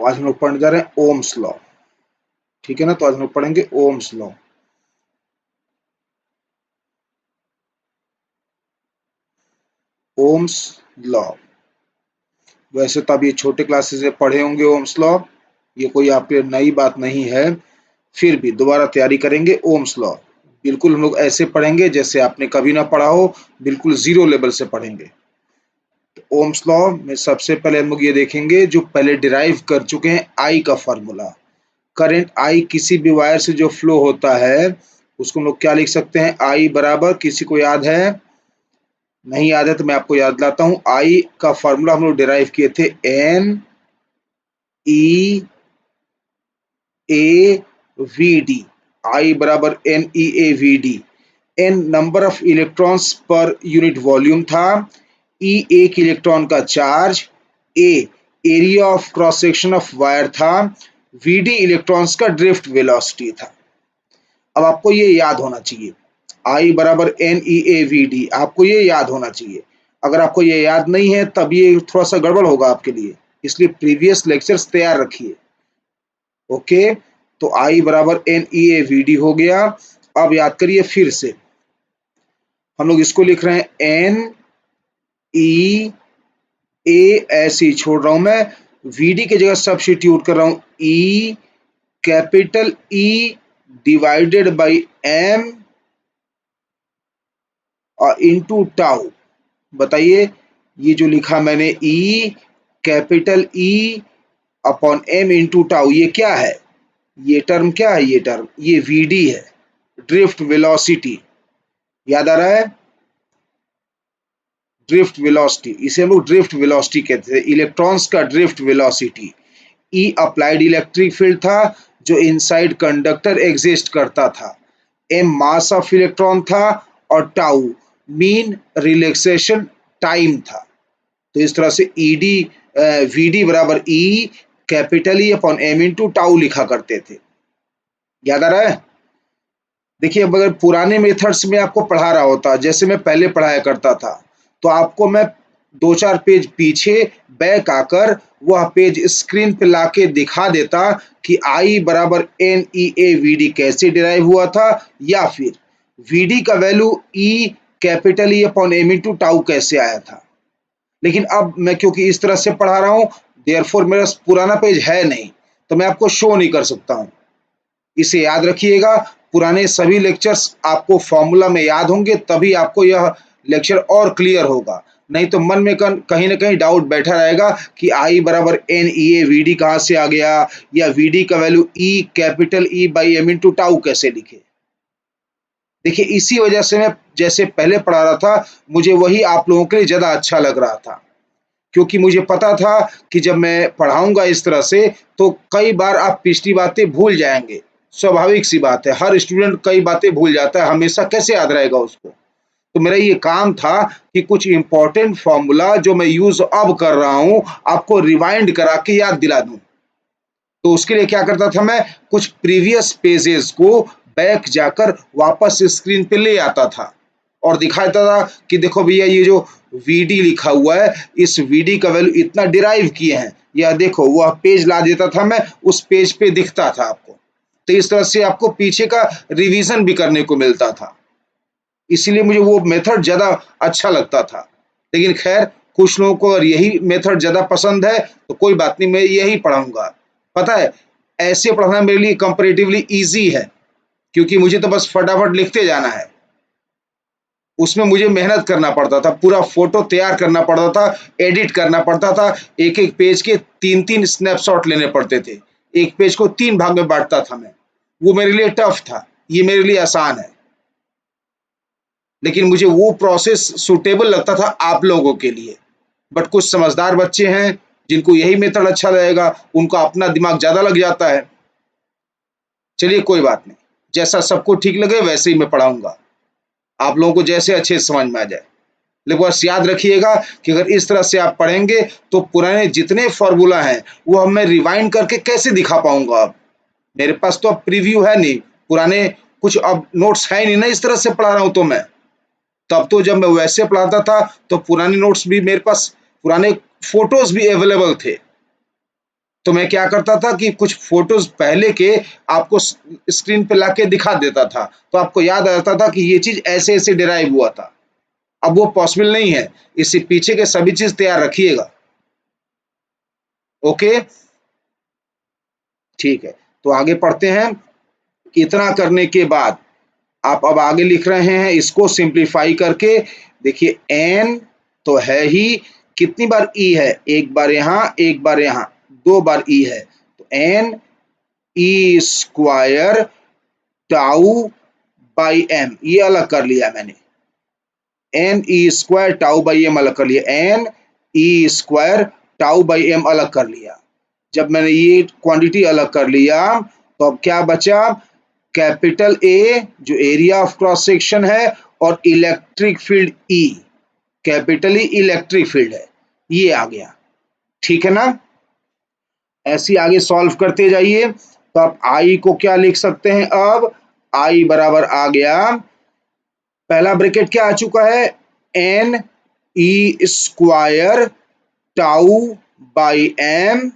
तो आज हम लोग पढ़ने जा रहे हैं ओम्स लॉ। ठीक है ना, तो आज हम लोग पढ़ेंगे ओम्स लॉ। ओम्स लॉ, वैसे तो आप ये छोटे क्लासेस में पढ़े होंगे ओम्स लॉ, ये कोई आपके नई बात नहीं है, फिर भी दोबारा तैयारी करेंगे। ओम्स लॉ बिल्कुल हम लोग ऐसे पढ़ेंगे जैसे आपने कभी ना पढ़ा हो, बिल्कुल जीरो लेवल से पढ़ेंगे। तो ओम्स लॉ में सबसे पहले हम लोग ये देखेंगे, जो पहले डिराइव कर चुके हैं, आई का फॉर्मूला। करंट आई किसी भी वायर से जो फ्लो होता है उसको हम लोग क्या लिख सकते हैं, आई बराबर, किसी को याद है? नहीं याद है तो मैं आपको याद दिलाता हूं। आई का फॉर्मूला हम लोग डिराइव किए थे, N E A V D. I बराबर N E A V D. N number of electrons per unit volume था, ई एक इलेक्ट्रॉन का charge, A area of cross section of wire था, वी डी इलेक्ट्रॉन्स का drift velocity था। अब आपको ये याद होना चाहिए, आई बराबर N E A V D, आपको ये याद होना चाहिए। अगर आपको ये याद नहीं है तब ये थोड़ा सा गड़बड़ होगा आपके लिए, इसलिए प्रीवियस लेक्चर्स तैयार रखिए। ओके, तो आई बराबर N E A V V हो गया। अब याद करिए फिर से, हम लोग इसको लिख रहे हैं एन ई ए, ऐसे ही छोड़ रहा हूं मैं, वी डी की जगह सब्स्टिट्यूट कर रहा हूं E capital E divided by M और इनटू टाउ। बताइए, ये जो लिखा मैंने E capital E upon M into tau, ये क्या है? ये टर्म क्या है? ये टर्म ये वीडी है, ड्रिफ्ट वेलोसिटी। याद आ रहा है? ड्रिफ्ट वेलोसिटी, इसे हम लोग ड्रिफ्ट वेलोसिटी कहते थे, इलेक्ट्रॉन्स का ड्रिफ्ट वेलोसिटी। ई अप्लाइड इलेक्ट्रिक फील्ड था जो इनसाइड कंडक्टर एग्जिस्ट करता था, एम मास ऑफ इलेक्ट्रॉन था, और टाउ मीन रिलैक्सेशन टाइम था। तो इस तरह से ई डी वी डी बराबर E capital E upon M into tau लिखा करते थे। याद आ रहा है? देखिए, अब अगर पुराने मेथड्स में आपको पढ़ा रहा होता, जैसे मैं पहले पढ़ाया करता था, तो आपको मैं 2-4 पेज पीछे बैक आकर वह पेज स्क्रीन पे लाके दिखा देता कि आई बराबर N E A V D कैसे डिराइव हुआ था, या फिर वी डी का value E capital E upon M into tau कैसे आया था। लेकिन अब मैं क्योंकि इस तरह से पढ़ा रहा हूं, देयरफॉर मेरा पुराना पेज है नहीं, तो मैं आपको शो नहीं कर सकता हूं। इसे याद रखिएगा, पुराने सभी लेक्चर्स आपको फॉर्मूला में याद होंगे, तभी आपको यह लेक्चर और क्लियर होगा। नहीं तो मन में कहीं ना कहीं डाउट बैठा रहेगा कि आई बराबर N E A V D कहाँ से आ गया, या वी डी का value E capital E by M into tau कैसे लिखे। देखिए, इसी वजह से मैं जैसे पहले पढ़ा रहा था, मुझे वही आप लोगों के लिए ज़्यादा अच्छा लग रहा था, क्योंकि मुझे पता था कि जब मैं पढ़ाऊंगा इस तरह से तो कई बार आप पिछली बातें भूल जाएंगे। स्वाभाविक सी बात है, हर स्टूडेंट कई बातें भूल जाता है, हमेशा कैसे याद रहेगा उसको। तो मेरा ये काम था कि कुछ इंपॉर्टेंट फॉर्मूला जो मैं यूज अब कर रहा हूं, आपको रिवाइंड करा के याद दिला दूं। तो उसके लिए क्या करता था, मैं कुछ प्रीवियस पेजेस को बैक जाकर वापस स्क्रीन पे ले आता था और दिखाता था कि देखो भैया, ये जो वीडी लिखा हुआ है, इस वीडी का वैल्यू इतना डिराइव किए हैं, या देखो वह पेज ला देता था मैं, उस पेज पे दिखता था आपको। तो इस तरह से आपको पीछे का रिवीजन भी करने को मिलता था, इसीलिए मुझे वो मेथड ज्यादा अच्छा लगता था। लेकिन खैर, कुछ लोगों को अगर यही मेथड ज्यादा पसंद है तो कोई बात नहीं, मैं यही पढ़ाऊंगा। पता है, ऐसे पढ़ना मेरे लिए कंपैरेटिवली इजी है, क्योंकि मुझे तो बस फटाफट लिखते जाना है। उसमें मुझे मेहनत करना पड़ता था, पूरा फोटो तैयार करना पड़ता था, एडिट करना पड़ता था, एक एक पेज के 3-3 स्नैपशॉट लेने पड़ते थे, एक पेज को 3 भाग में बांटता था मैं। वो मेरे लिए टफ था, ये मेरे लिए आसान है, लेकिन मुझे वो प्रोसेस सुटेबल लगता था आप लोगों के लिए। बट कुछ समझदार बच्चे हैं जिनको यही मेथड अच्छा लगेगा, उनका अपना दिमाग ज्यादा लग जाता है। चलिए कोई बात नहीं, जैसा सबको ठीक लगे वैसे ही मैं पढ़ाऊंगा, आप लोगों को जैसे अच्छे समझ में आ जाए। लेकिन बस याद रखिएगा कि अगर इस तरह से आप पढ़ेंगे तो पुराने जितने फॉर्मूला हैं वो अब मैं रिवाइंड करके कैसे दिखा पाऊंगा। अब मेरे पास तो अब प्रीव्यू है नहीं, पुराने कुछ अब नोट्स है नहीं ना, इस तरह से पढ़ा रहा हूं तो मैं। तब तो जब मैं वैसे पढ़ाता था तो पुराने नोट्स भी मेरे पास, पुराने फोटोज भी अवेलेबल थे, तो मैं क्या करता था कि कुछ फोटोज पहले के आपको स्क्रीन पे लाके दिखा देता था, तो आपको याद आ जाता था कि ये चीज ऐसे ऐसे डिराइव हुआ था। अब वो पॉसिबल नहीं है, इससे पीछे के सभी चीज तैयार रखिएगा। ओके, ठीक है, तो आगे पढ़ते हैं। इतना करने के बाद आप अब आगे लिख रहे हैं इसको सिंप्लीफाई करके। देखिए एन तो है ही, कितनी बार ई है, एक बार यहाँ एक बार यहाँ, दो बार ई है, तो N E square tau by M, ये अलग कर लिया मैंने। N E square tau by M अलग कर लिया, N E square tau by M अलग कर लिया। जब मैंने ये क्वांटिटी अलग कर लिया तो अब क्या बचा, कैपिटल ए जो एरिया ऑफ क्रॉस सेक्शन है और इलेक्ट्रिक फील्ड ई, कैपिटल ई इलेक्ट्रिक फील्ड है, ये आ गया। ठीक है ना, ऐसे आगे सॉल्व करते जाइए। तो आप आई को क्या लिख सकते हैं, अब आई बराबर आ गया, पहला ब्रैकेट क्या आ चुका है, N E square tau by M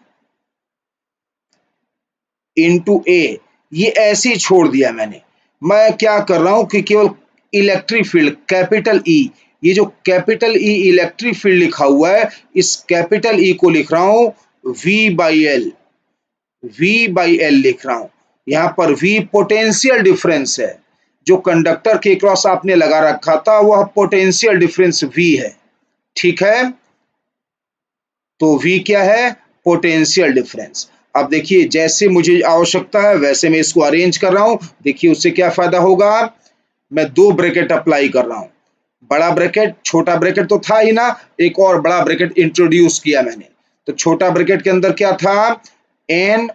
into A, ये ऐसे ही छोड़ दिया मैंने। मैं क्या कर रहा हूं कि केवल इलेक्ट्रिक फील्ड कैपिटल ई, ये जो कैपिटल ई इलेक्ट्रिक फील्ड लिखा हुआ है, इस कैपिटल ई को लिख रहा हूं V by L, V by L लिख रहा हूं। यहां पर वी पोटेंशियल डिफरेंस है, जो कंडक्टर के क्रॉस आपने लगा रखा था वह पोटेंशियल डिफरेंस वी है। ठीक है, तो V क्या है, पोटेंशियल डिफरेंस। अब देखिए जैसे मुझे आवश्यकता है वैसे मैं इसको अरेंज कर रहा हूं। देखिए उससे क्या फायदा होगा, मैं दो ब्रैकेट अप्लाई कर रहा हूं, बड़ा ब्रैकेट छोटा ब्रैकेट तो था ही ना, एक और बड़ा ब्रैकेट इंट्रोड्यूस किया मैंने। तो छोटा ब्रैकेट के अंदर क्या था, N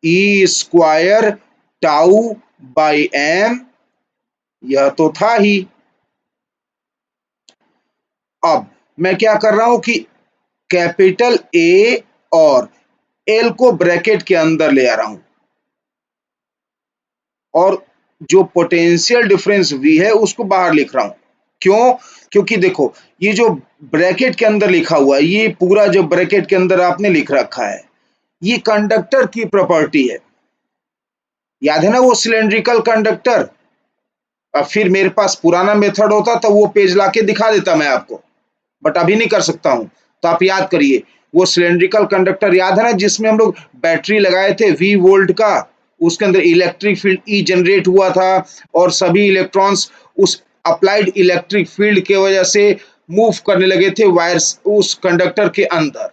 E square tau by M, यह तो था ही। अब मैं क्या कर रहा हूं कि कैपिटल ए और एल को ब्रैकेट के अंदर ले आ रहा हूं, और जो पोटेंशियल डिफरेंस वी है उसको बाहर लिख रहा हूं। क्यों, क्योंकि देखो ये जो ब्रैकेट के अंदर लिखा हुआ है, ये पूरा जो ब्रैकेट के अंदर आपने लिख रखा है, ये कंडक्टर की प्रॉपर्टी है। याद है ना वो सिलेंड्रिकल कंडक्टर। अब फिर मेरे पास पुराना मेथड होता तो वो पेज लाके दिखा देता मैं आपको, बट अभी नहीं कर सकता हूं। तो आप याद करिए वो सिलेंड्रिकल कंडक्टर, याद है ना जिसमें हम लोग बैटरी लगाए थे वी वोल्ट का, उसके अंदर इलेक्ट्रिक फील्ड ई जनरेट हुआ था और सभी इलेक्ट्रॉन्स उस अप्लाइड इलेक्ट्रिक फील्ड के वजह से मूव करने लगे थे वायर्स उस कंडक्टर के अंदर।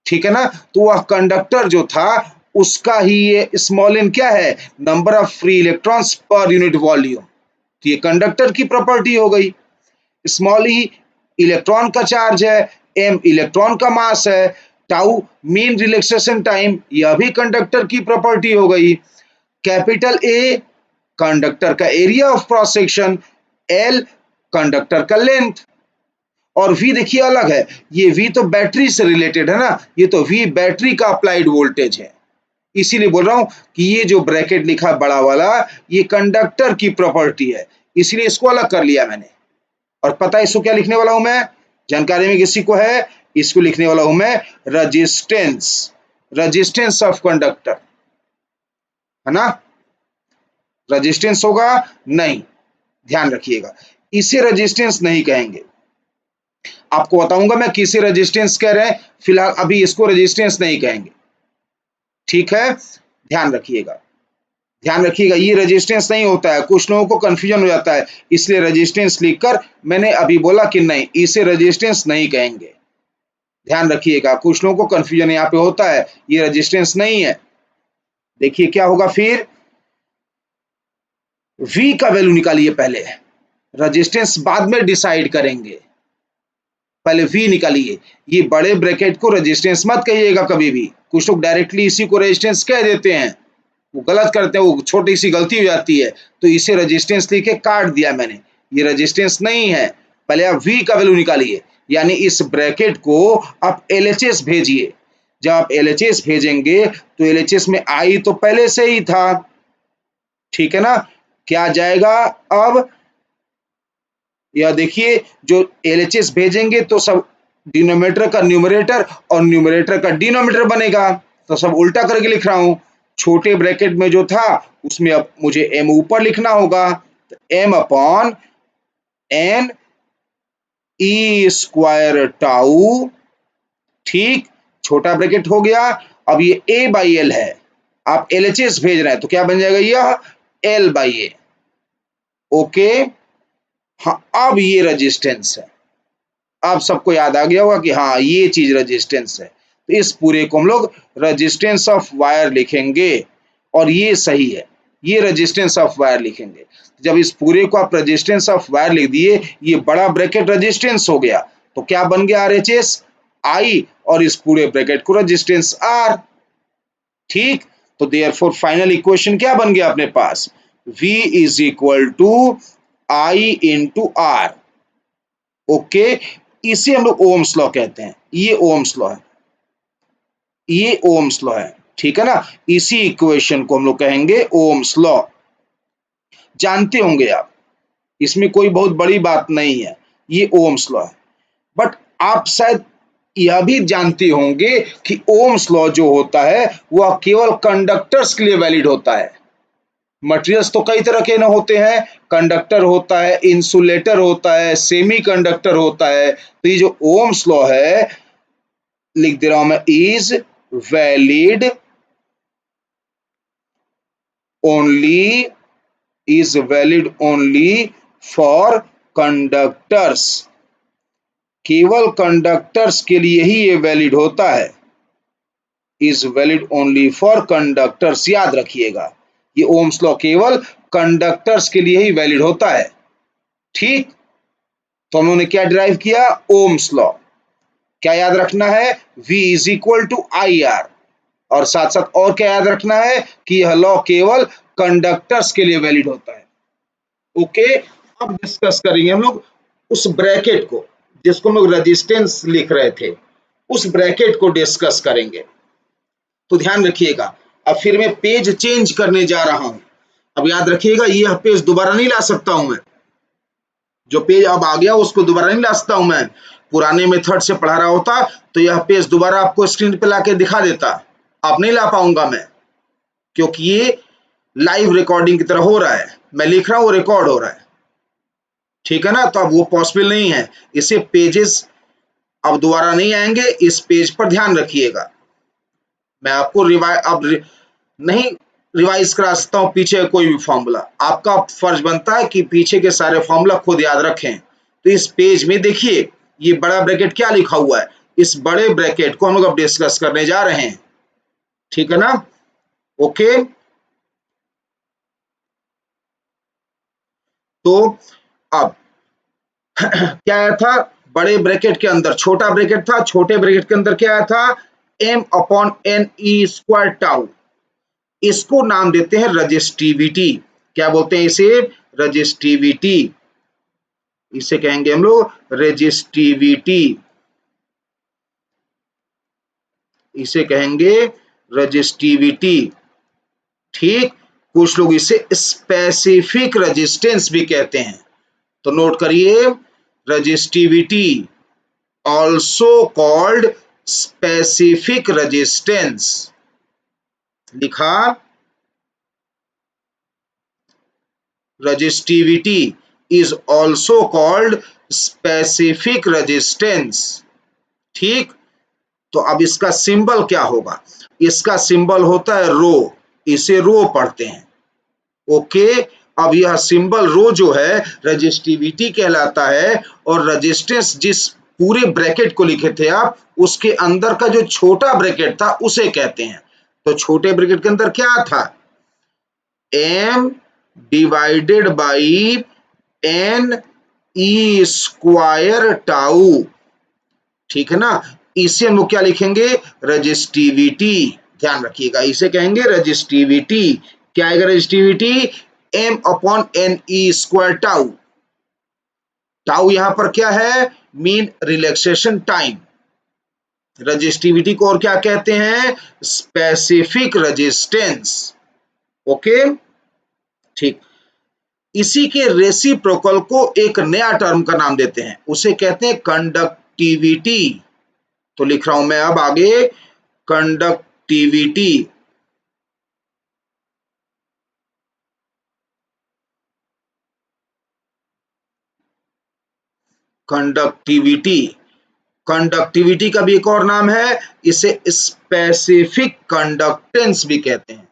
ठीक है ना, तो वह कंडक्टर जो था उसका ही ये स्मॉल एन क्या है, number of free electrons per unit volume. तो ये कंडक्टर की प्रॉपर्टी हो गई। स्मॉल ई इलेक्ट्रॉन का चार्ज है, एम इलेक्ट्रॉन का मास है, टाउ मीन रिलैक्सेशन टाइम, यह भी कंडक्टर की प्रॉपर्टी हो गई। कैपिटल ए कंडक्टर का area of cross section, L conductor का लेंथ, और वी देखिए अलग है, ये वी तो बैटरी से रिलेटेड है ना, ये तो वी बैटरी का अप्लाइड वोल्टेज है। इसीलिए बोल रहा हूं कि ये जो ब्रैकेट लिखा बड़ा वाला, ये कंडक्टर की प्रॉपर्टी है, इसलिए इसको अलग कर लिया मैंने। और पता है इसको क्या लिखने वाला हूं मैं, जानकारी में किसी को है, इसको लिखने वाला हूं मैं रजिस्टेंस, रजिस्टेंस ऑफ कंडक्टर, है ना, रजिस्टेंस होगा नहीं, ध्यान रखिएगा, इसे रजिस्टेंस नहीं कहेंगे। आपको बताऊंगा मैं किसे रजिस्टेंस कह रहे हैं, फिलहाल अभी इसको रजिस्टेंस नहीं कहेंगे। ठीक है, ध्यान रखिएगा, ध्यान रखिएगा, ये रेजिस्टेंस नहीं होता है, कुछ लोगों को कंफ्यूजन हो जाता है, इसलिए रेजिस्टेंस लिखकर मैंने अभी बोला कि नहीं, इसे रेजिस्टेंस नहीं कहेंगे। ध्यान रखिएगा, कुछ लोगों को कंफ्यूजन यहाँ पे होता है, ये रेजिस्टेंस नहीं है। देखिए क्या होगा फिर, V का वैल्यू निकालिए पहले, रेजिस्टेंस बाद में डिसाइड करेंगे, पहले V निकालिए। ये बड़े ब्रैकेट को रेजिस्टेंस मत कहिएगा कभी भी, कुछ लोग डायरेक्टली इसी को रेजिस्टेंस कह देते हैं, वो गलत करते हैं, वो छोटी सी गलती हो जाती है, तो इसे रेजिस्टेंस लिख के काट दिया मैंने, ये रेजिस्टेंस नहीं है। पहले आप V का वैल्यू निकालिए, यानी इस ब्रैकेट को आप LHS भेजिए। जब आप LHS भेजेंगे तो LHS में I तो पहले से ही था, ठीक है ना, क्या जाएगा अब, यह देखिए जो LHS भेजेंगे तो सब डिनोमिनेटर का न्यूमरेटर और न्यूमरेटर का डिनोमिनेटर बनेगा। तो सब उल्टा करके लिख रहा हूं। छोटे ब्रैकेट में जो था उसमें अब मुझे m ऊपर लिखना होगा, तो m अपॉन n ई स्क्वायर टाउ। ठीक, छोटा ब्रैकेट हो गया। अब ये a बाई एल है, आप LHS भेज रहे हैं तो क्या बन जाएगा, यह l बाई ए। ओके, हाँ अब ये रेजिस्टेंस है। अब सबको याद आ गया होगा कि हाँ ये चीज रेजिस्टेंस है, तो इस पूरे को हम लोग रेजिस्टेंस ऑफ वायर लिखेंगे, और ये सही है, ये रेजिस्टेंस ऑफ वायर लिखेंगे। जब इस पूरे को आप रेजिस्टेंस ऑफ वायर लिख दिए, ये बड़ा ब्रैकेट रेजिस्टेंस हो गया, तो क्या बन गया RHS I, और इस पूरे ब्रैकेट को रेजिस्टेंस R। ठीक, तो देयरफॉर फाइनल इक्वेशन क्या बन गया अपने पास, V is equal to I into R। Okay, इसे हम लोग ओम्स लॉ कहते हैं, ये ओम्स लॉ है, ये ओम्स लॉ है। ठीक है ना, इसी इक्वेशन को हम लोग कहेंगे ओम्स लॉ। जानते होंगे आप, इसमें कोई बहुत बड़ी बात नहीं है, ये ओम्स लॉ है। बट आप शायद यह भी जानते होंगे कि ओम्स लॉ जो होता है वह केवल कंडक्टर्स के लिए वैलिड होता है। मटेरियल्स तो कई तरह के न होते हैं, कंडक्टर होता है, इंसुलेटर होता है, सेमी कंडक्टर होता है। तो ये जो ओम्स लॉ है, लिख दे रहा हूं मैं, only is valid only for conductors. केवल कंडक्टर्स के लिए ही ये वैलिड होता है, is valid only for conductors. याद रखिएगा, ये ओम्स लॉ केवल कंडक्टर्स के लिए ही वैलिड होता है। ठीक, तो हमने क्या डिराइव किया, ओम्स लॉ। क्या याद रखना है, V is equal to I R, और साथ साथ और क्या याद रखना है कि यह लॉ केवल कंडक्टर्स के लिए वैलिड होता है। ओके, अब डिस्कस करेंगे हम लोग उस ब्रैकेट को जिसको हम लोग रेजिस्टेंस लिख रहे थे, उस ब्रैकेट को डिस्कस करेंगे। तो ध्यान रखिएगा, अब फिर मैं पेज चेंज करने जा रहा हूं। अब याद रखिएगा, यह पेज दोबारा नहीं ला सकता हूं मैं, जो पेज अब आ गया उसको दोबारा नहीं ला सकता हूं मैं। पुराने मेथड से पढ़ा रहा होता तो यह पेज दोबारा आपको स्क्रीन पे लाके दिखा देता, अब नहीं ला पाऊंगा मैं, क्योंकि ये लाइव रिकॉर्डिंग की तरह हो रहा है, मैं लिख रहा हूं, वो रिकॉर्ड हो रहा है। ठीक है ना, तो अब वो पॉसिबल नहीं है, इसे पेजेस अब दोबारा नहीं आएंगे। इस पेज पर ध्यान रखिएगा, मैं आपको नहीं रिवाइज करा सकता हूँ पीछे कोई भी फॉर्मूला, आपका फर्ज बनता है कि पीछे के सारे फॉर्मूला खुद याद रखें। तो इस पेज में देखिए, ये बड़ा ब्रैकेट क्या लिखा हुआ है, इस बड़े ब्रैकेट को हम लोग अब डिस्कस करने जा रहे हैं। ठीक है ना, ओके। तो अब क्या आया था बड़े ब्रैकेट के अंदर, छोटा ब्रैकेट था, छोटे ब्रैकेट के अंदर क्या आया था, m upon N E square tau. इसको नाम देते हैं रजिस्टिविटी। क्या बोलते हैं इसे, रजिस्टिविटी। इसे कहेंगे हम लोग रजिस्टिविटी, इसे कहेंगे रजिस्टिविटी। ठीक, कुछ लोग इसे स्पेसिफिक रेजिस्टेंस भी कहते हैं। तो नोट करिए, resistivity also called specific resistance. लिखा, resistivity is also called specific resistance। ठीक, तो अब इसका सिंबल क्या होगा, इसका सिंबल होता है रो, इसे रो पढ़ते हैं। ओके, अब यह सिंबल रो जो है रेजिस्टिविटी कहलाता है, और रेजिस्टेंस जिस पूरे ब्रैकेट को लिखे थे आप, उसके अंदर का जो छोटा ब्रैकेट था उसे कहते हैं। तो छोटे ब्रैकेट के अंदर क्या था, m divided by N E square tau. ठीक है ना, इसे हम लोग क्या लिखेंगे, रजिस्टिविटी। ध्यान रखिएगा, इसे कहेंगे रजिस्टिविटी। क्या आएगा resistivity, m upon N E square tau. Tau यहां पर क्या है, मीन रिलैक्सेशन टाइम। रजिस्टिविटी को और क्या कहते हैं, स्पेसिफिक रेजिस्टेंस। ओके, ठीक, इसी के रेसिप्रोकल को एक नया टर्म का नाम देते हैं, उसे कहते हैं कंडक्टिविटी, तो लिख रहा हूं मैं अब आगे कंडक्टिविटी। कंडक्टिविटी, कंडक्टिविटी का भी एक और नाम है, इसे स्पेसिफिक कंडक्टेंस भी कहते हैं।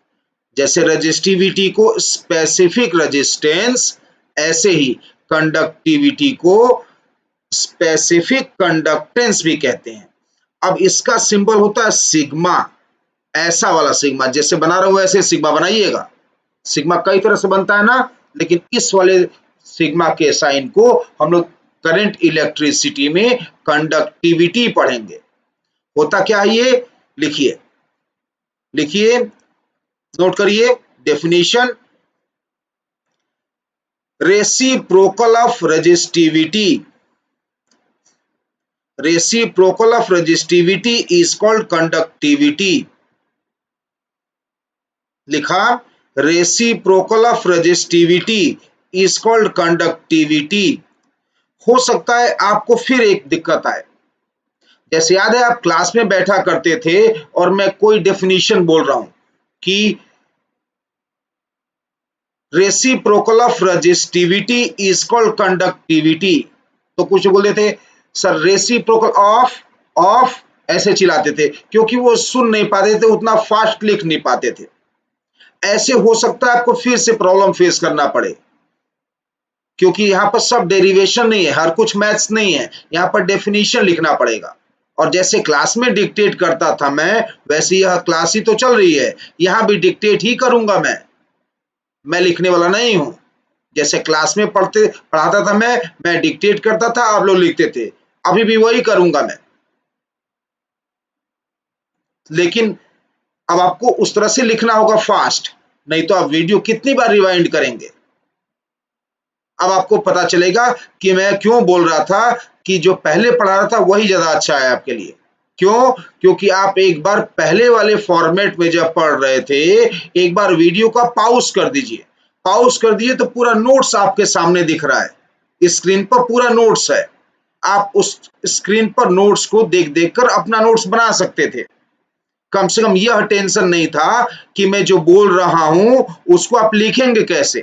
जैसे रजिस्टिविटी को स्पेसिफिक रेजिस्टेंस, ऐसे ही कंडक्टिविटी को स्पेसिफिक कंडक्टेंस भी कहते हैं। अब इसका सिंबल होता है सिग्मा, ऐसा वाला सिग्मा, जैसे बना रहा हूं ऐसे सिग्मा बनाइएगा। सिग्मा कई तरह से बनता है ना, लेकिन इस वाले सिग्मा के साइन को हम लोग करंट इलेक्ट्रिसिटी में कंडक्टिविटी पढ़ेंगे। होता क्या है ये, लिखिए लिखिए, नोट करिए definition. Reciprocal of resistivity, reciprocal of resistivity is called conductivity. लिखा, reciprocal of resistivity is called conductivity. हो सकता है आपको फिर एक दिक्कत आए, जैसे याद है आप क्लास में बैठा करते थे और मैं कोई डेफिनेशन बोल रहा हूं कि reciprocal of resistivity is called conductivity, तो कुछ बोल देते सर रेसिप्रोकल ऑफ ऐसे चिल्लाते थे, क्योंकि वो सुन नहीं पाते थे, उतना फास्ट लिख नहीं पाते थे। ऐसे हो सकता है आपको फिर से प्रॉब्लम फेस करना पड़े, क्योंकि यहाँ पर सब डेरिवेशन नहीं है, हर कुछ मैथ्स नहीं है, यहाँ पर डेफिनेशन लिखना पड़ेगा। और जैसे क्लास में डिक्टेट करता था मैं, वैसे यह क्लास ही तो चल रही है, यहाँ भी डिक्टेट ही करूंगा मैं लिखने वाला नहीं हूं। जैसे क्लास में पढ़ाता था मैं डिक्टेट करता था, आप लोग लिखते थे, अभी भी वही करूंगा मैं। लेकिन अब आपको उस तरह से लिखना होगा फास्ट, नहीं तो आप वीडियो कितनी बार रिवाइंड करेंगे। अब आपको पता चलेगा कि मैं क्यों बोल रहा था कि जो पहले पढ़ा रहा था वही ज्यादा अच्छा है आपके लिए। क्यों? क्योंकि आप एक बार पहले वाले फॉर्मेट में जब पढ़ रहे थे, एक बार वीडियो का पॉज कर दीजिए, पॉज कर दिए तो पूरा नोट्स आपके सामने दिख रहा है, स्क्रीन पर पूरा नोट्स है। आप उस स्क्रीन पर नोट्स को देख देख कर अपना नोट्स बना सकते थे। कम से कम यह टेंशन नहीं था कि मैं जो बोल रहा हूं उसको आप लिखेंगे कैसे,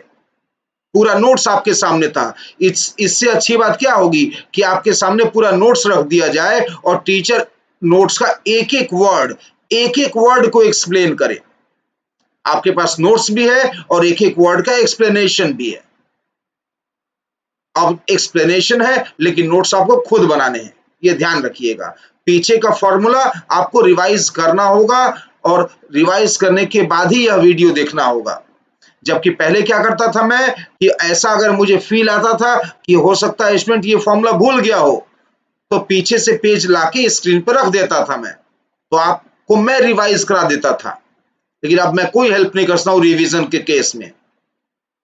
पूरा नोट्स आपके सामने था। इससे अच्छी बात क्या होगी कि आपके सामने पूरा नोट्स रख दिया जाए और टीचर नोट्स का एक एक वर्ड को एक्सप्लेन करे। आपके पास नोट्स भी है और एक एक वर्ड का एक्सप्लेनेशन भी है। अब एक्सप्लेनेशन है लेकिन नोट्स आपको खुद बनाने हैं, ये ध्यान रखिएगा। पीछे का फॉर्मूला आपको रिवाइज करना होगा और रिवाइज करने के बाद ही यह वीडियो देखना होगा। जबकि पहले क्या करता था मैं कि ऐसा अगर मुझे फील आता था कि हो सकता है स्टूडेंट ये फॉर्मूला भूल गया हो, तो पीछे से पेज लाके स्क्रीन पर रख देता था मैं, तो आपको मैं रिवाइज करा देता था। लेकिन अब मैं कोई हेल्प नहीं करता हूँ रिवीजन के केस में,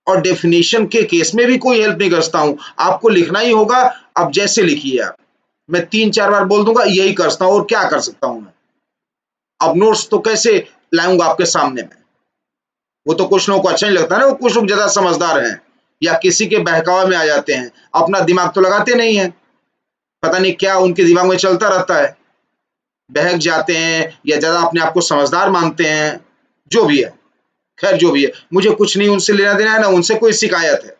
और डेफिनेशन के केस में भी कोई हेल्प नहीं करता हूँ। आपको लिखना ही होगा, अब जैसे लिखिए आप, मैं 3-4 बार बोल दूंगा यही करता हूँ, और क्या कर सकता हूँ मैं। अब नोट्स तो कैसे लाऊंगा आपके सामने में, वो तो कुछ लोगों को अच्छा नहीं लगता है ना, वो कुछ लोग ज्यादा समझदार हैं या किसी के बहकावे में आ जाते हैं, अपना दिमाग तो लगाते नहीं है, पता नहीं क्या उनके दिमाग में चलता रहता है, बहक जाते हैं या ज्यादा अपने आप को समझदार मानते हैं, जो भी है। खैर जो भी है, मुझे कुछ नहीं उनसे लेना देना है, ना उनसे कोई शिकायत है।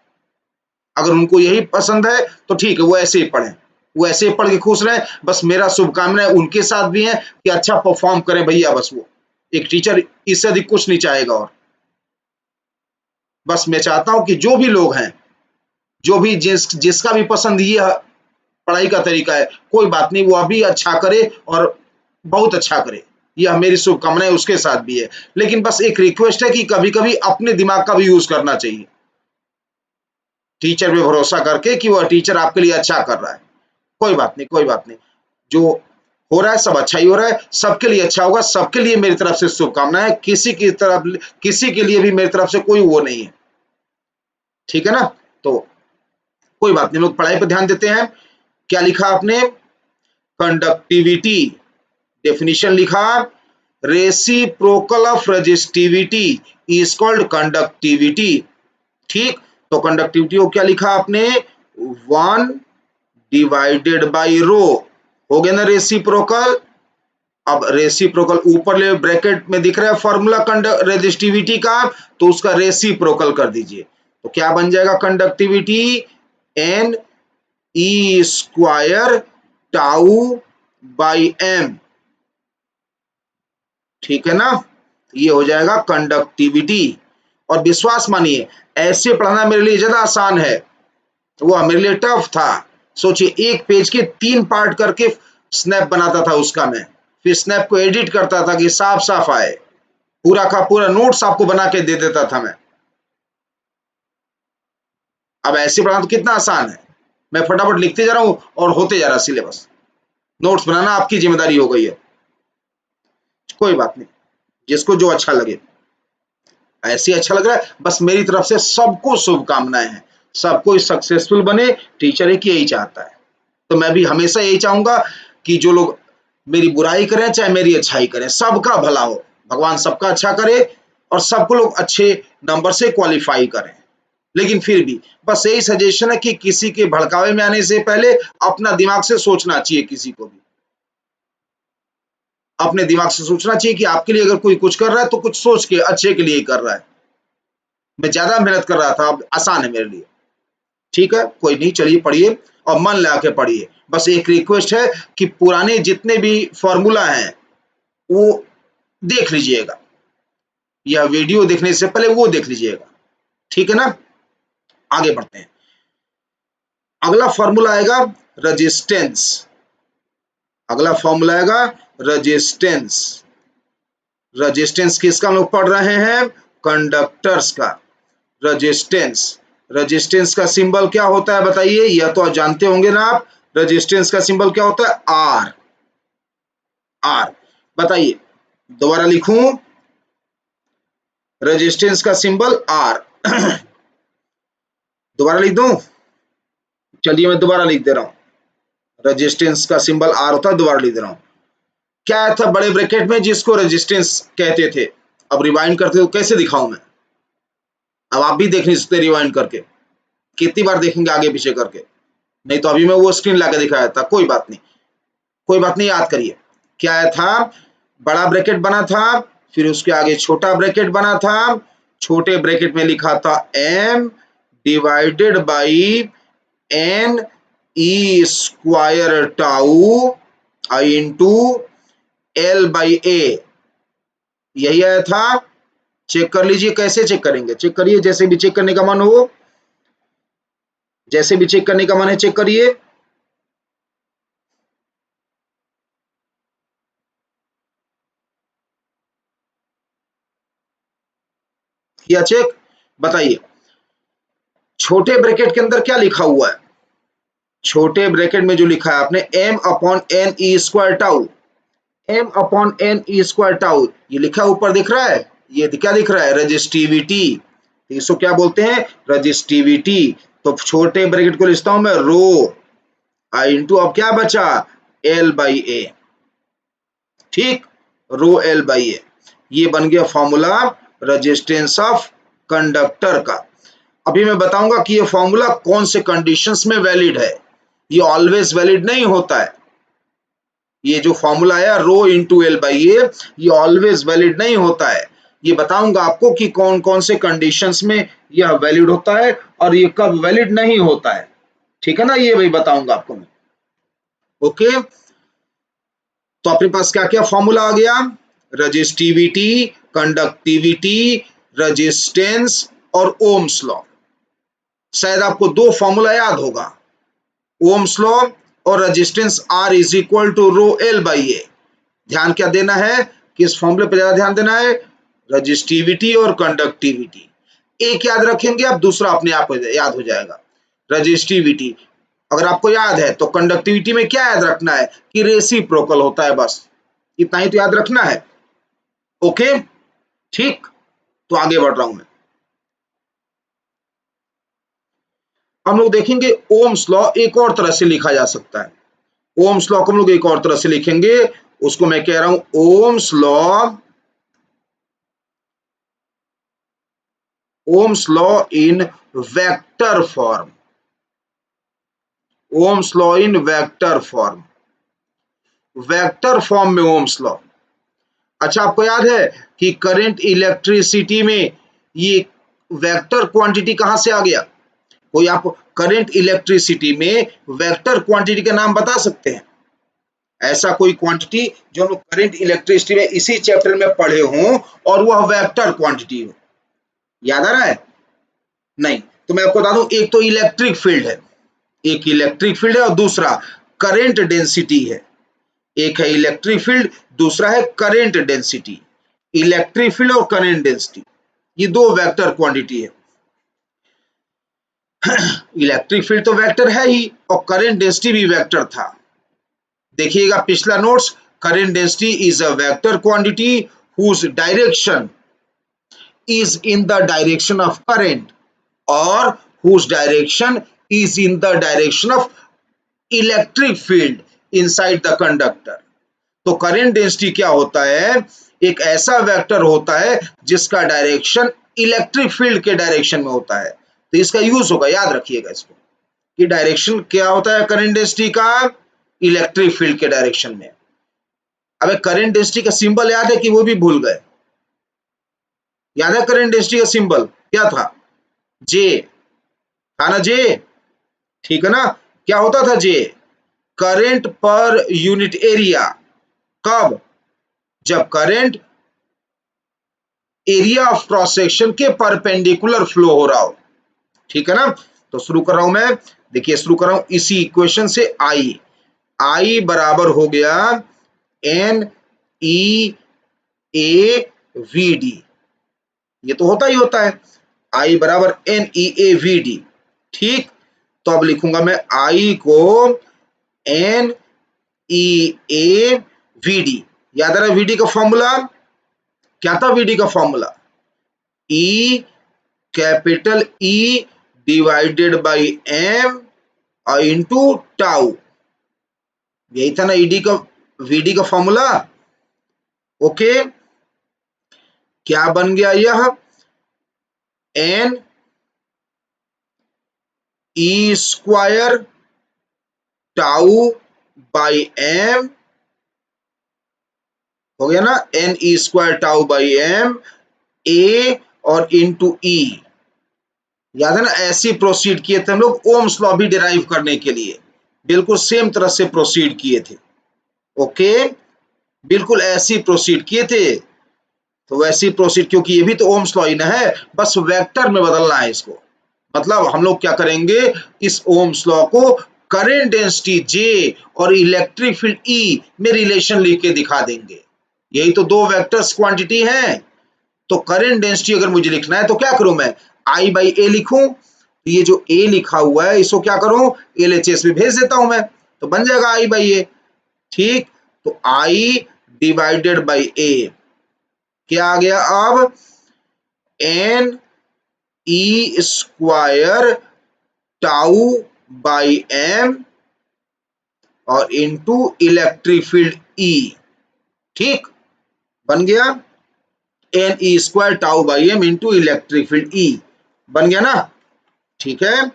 अगर उनको यही पसंद है तो ठीक है, वो ऐसे ही पढ़ें, वो ऐसे ही पढ़ के खुश रहें। बस मेरा शुभकामनाएं उनके साथ भी है कि अच्छा परफॉर्म करें भैया, बस वो एक टीचर इससे अधिक कुछ नहीं चाहेगा। और बस मैं चाहता हूं कि जो भी लोग हैं, जो भी जिसका भी पसंद ये पढ़ाई का तरीका है, कोई बात नहीं, वो अभी अच्छा करे और बहुत अच्छा करे, यह मेरी शुभकामनाएं उसके साथ भी है। लेकिन बस एक रिक्वेस्ट है कि कभी कभी अपने दिमाग का भी यूज करना चाहिए, टीचर पे भरोसा करके कि वह टीचर आपके लिए अच्छा कर रहा है। कोई बात नहीं, कोई बात नहीं, जो हो रहा है सब अच्छा ही हो रहा है, सबके लिए अच्छा होगा, सबके लिए मेरी तरफ से शुभकामनाएं, किसी के लिए भी मेरी तरफ से कोई वो नहीं है, ठीक है ना। तो कोई बात नहीं, लोग पढ़ाई पर ध्यान देते हैं। क्या लिखा आपने, कंडक्टिविटी, डेफिनेशन लिखा, reciprocal of resistivity is called conductivity. ठीक, तो कंडक्टिविटी को क्या लिखा आपने, 1 डिवाइडेड बाई रो, हो गया ना रेसिप्रोकल। अब रेसिप्रोकल ऊपर ले ब्रैकेट में दिख रहा है फॉर्मूला रेजिस्टिविटी का, तो उसका रेसिप्रोकल कर दीजिए। तो क्या बन जाएगा conductivity, N E square tau by M. ठीक है ना, ये हो जाएगा कंडक्टिविटी। और विश्वास मानिए ऐसे पढ़ना मेरे लिए ज्यादा आसान है, वो मेरे लिए टफ था। सोचिए एक पेज के 3 पार्ट करके स्नैप बनाता था उसका मैं, फिर स्नैप को एडिट करता था कि साफ साफ आए, पूरा का पूरा नोट्स आपको बना के दे देता था मैं। अब ऐसे पढ़ाना तो कितना आसान है, मैं फटाफट लिखते जा रहा हूँ और होते जा रहा सिलेबस। नोट्स बनाना आपकी जिम्मेदारी हो गई है। कोई बात नहीं, जिसको जो अच्छा लगे, ऐसे अच्छा लग रहा है बस मेरी तरफ से सबको शुभकामनाएं हैं, सब कोई सक्सेसफुल बने, टीचर एक यही चाहता है। तो मैं भी हमेशा यही चाहूंगा कि जो लोग मेरी बुराई करें चाहे मेरी अच्छाई करें, सबका भला हो, भगवान सबका अच्छा करे और सबको लोग अच्छे नंबर से क्वालिफाई करें। लेकिन फिर भी बस यही सजेशन है कि किसी के भड़कावे में आने से पहले अपना दिमाग से सोचना चाहिए, किसी को भी अपने दिमाग से सोचना चाहिए कि आपके लिए अगर कोई कुछ कर रहा है तो कुछ सोच के अच्छे के लिए ही कर रहा है। मैं ज्यादा मेहनत कर रहा था, अब आसान है मेरे लिए। ठीक है, कोई नहीं, चलिए पढ़िए और मन लगा के पढ़िए। बस एक रिक्वेस्ट है कि पुराने जितने भी फॉर्मूला हैं वो देख लीजिएगा, या वीडियो देखने से पहले वो देख लीजिएगा। ठीक है ना, आगे बढ़ते हैं। अगला फॉर्मूला आएगा रेजिस्टेंस। अगला फॉर्मूला आएगा रेजिस्टेंस। रेजिस्टेंस किसका हम लोग पढ़ रहे हैं, कंडक्टर्स का रेजिस्टेंस। रेजिस्टेंस का सिंबल क्या होता है बताइए, यह तो जानते होंगे ना आप। रेजिस्टेंस का सिंबल क्या होता है, आर। आर बताइए, दोबारा लिखूं, रेजिस्टेंस का सिंबल आर। दोबारा लिख दूं, चलिए मैं दोबारा लिख दे रहा हूं। रेजिस्टेंस का सिंबल आर होता है, दोबारा लिख दे रहा हूं। क्या था बड़े ब्रैकेट में जिसको रेजिस्टेंस कहते थे, अब रिवाइंड करते हो कैसे दिखाऊं मैं। अब आप भी देख नहीं सकते रिवाइंड करके, कितनी बार देखेंगे आगे पीछे करके, नहीं तो अभी मैं वो स्क्रीन लाके दिखाया था। कोई बात नहीं, कोई बात नहीं, याद करिए क्या था। बड़ा ब्रैकेट बना था, फिर उसके आगे छोटा ब्रैकेट बना था, छोटे ब्रैकेट में लिखा था m divided by N E square tau I into L by A, यही आया था। चेक कर लीजिए, कैसे चेक करेंगे, चेक करिए, जैसे भी चेक करने का मन हो, जैसे भी चेक करने का मन है चेक करिए। किया चेक, बताइए छोटे ब्रैकेट के अंदर क्या लिखा हुआ है। छोटे ब्रैकेट में जो लिखा है आपने m upon N E square tau, m upon N E square tau, ये लिखा ऊपर दिख रहा है, ये क्या दिख रहा है, रजिस्टिविटी। इसको क्या बोलते हैं, रजिस्टिविटी। तो छोटे ब्रैकेट को लिखता हूं मैं रो आई इंटू, अब क्या बचा, एल बाई ए। ठीक, रो एल बाई ए, ये बन गया फॉर्मूला रेजिस्टेंस ऑफ कंडक्टर का। अभी मैं बताऊंगा कि ये फॉर्मूला कौन से कंडीशंस में वैलिड है। ये ऑलवेज वैलिड नहीं होता है, ये जो फॉर्मूला है rho into L by A, ये ऑलवेज वैलिड नहीं होता है। ये बताऊंगा आपको कि कौन कौन से कंडीशंस में यह वैलिड होता है और ये कब वैलिड नहीं होता है। ठीक है ना, ये भाई बताऊंगा आपको मैं। ओके, तो अपने पास क्या क्या फॉर्मूला आ गया, रजिस्टिविटी, कंडक्टिविटी, रेजिस्टेंस और ओम्स लॉ। शायद आपको दो फॉर्मूला याद होगा, ओम्स लॉ और resistance R is equal to rho L by A. ध्यान क्या देना है, किस फॉर्मूले पर ज्यादा ध्यान देना है, रजिस्टिविटी और कंडक्टिविटी। एक याद रखेंगे आप, दूसरा अपने आप याद हो जाएगा। रजिस्टिविटी अगर आपको याद है तो कंडक्टिविटी में क्या याद रखना है कि रेसिप्रोकल होता है, बस इतना ही तो याद रखना है। ओके, ठीक, तो आगे बढ़ रहा हूं मैं। हम लोग देखेंगे ओम्स लॉ एक और तरह से लिखा जा सकता है। ओम्स लॉ को हम लोग एक और तरह से लिखेंगे, उसको मैं कह रहा हूं Ohm's law, ohms law in vector form. Ohms law in vector form, vector form में ओम्स लॉ। अच्छा, आपको याद है कि करंट इलेक्ट्रिसिटी में ये वेक्टर क्वांटिटी कहां से आ गया? कोई आप करंट इलेक्ट्रिसिटी में वेक्टर क्वांटिटी का नाम बता सकते हैं? ऐसा कोई क्वांटिटी जो हम लोग करंट इलेक्ट्रिसिटी में इसी चैप्टर में पढ़े हों और वह वेक्टर क्वांटिटी हो, याद आ रहा है? नहीं। तो मैं आपको बता दूं, एक तो इलेक्ट्रिक फील्ड है, एक इलेक्ट्रिक फील्ड है और दूसरा करंट डेंसिटी है। एक है इलेक्ट्रिक फील्ड, दूसरा है करंट डेंसिटी। इलेक्ट्रिक फील्ड और करंट डेंसिटी ये दो वेक्टर क्वांटिटी है। इलेक्ट्रिक फील्ड तो वेक्टर है ही और करंट डेंसिटी भी वेक्टर था। देखिएगा पिछला notes, current density is a vector quantity whose direction is in the direction of current or whose direction is in the direction of electric field inside the conductor। तो current density क्या होता है? एक ऐसा vector होता है जिसका direction electric field के डायरेक्शन में होता है। तो इसका यूज होगा, याद रखिएगा इसको, कि डायरेक्शन क्या होता है करंट डेंसिटी का? इलेक्ट्रिक फील्ड के डायरेक्शन में। अब करंट डेंसिटी का सिंबल याद है कि वो भी भूल गए? याद है करंट डेंसिटी का सिंबल क्या था? जे था ना, जे? ठीक है ना? क्या होता था J? Current per unit area. कब? जब current area of cross section के परपेंडिकुलर फ्लो हो रहा हो। ठीक है ना? तो शुरू कर रहा हूं मैं, देखिए शुरू कर रहा हूं इसी इक्वेशन से। आई बराबर हो गया N E A V D. ये तो होता ही होता है, आई बराबर N E A V D. ठीक, तो अब लिखूंगा मैं आई को N E A V D. याद आ रहा है वीडी का फॉर्मूला? क्या था वीडी का formula? E capital E divided by M into tau. यही था ना ईडी का, वीडी का फॉर्मूला। ओके, क्या बन गया यह? N E square tau by M हो गया ना, N E square tau by M A और इंटू ई। याद है ना, ऐसे प्रोसीड किए थे हम लोग ओम्स लॉ भी डिराइव करने के लिए, बिल्कुल सेम तरह से प्रोसीड किए थे। ओके, बिल्कुल ऐसे प्रोसीड किए थे। तो वैसे प्रोसीड, क्योंकि ये भी तो ओम्स लॉ ही ना है, बस वेक्टर में बदलना है इसको। मतलब हम लोग क्या करेंगे, इस ओम्स लॉ को करंट डेंसिटी जे और इलेक्ट्रिक फील्ड ई में रिलेशन लिख के दिखा देंगे। यही तो दो वेक्टर्स क्वांटिटी हैं। तो करंट डेंसिटी अगर मुझे लिखना है तो क्या करूं मैं? आई बाई ए लिखूं। ये जो ए लिखा हुआ है इसको क्या करूं? एलएचएस में भेज देता हूं मैं, तो बन जाएगा आई बाई ए। ठीक, तो आई डिवाइडेड बाई ए क्या आ गया अब? N E square tau by M और इंटू इलेक्ट्रिक फील्ड ई। ठीक, बन गया N E square tau by M into electric field E. बन गया ना? ठीक है।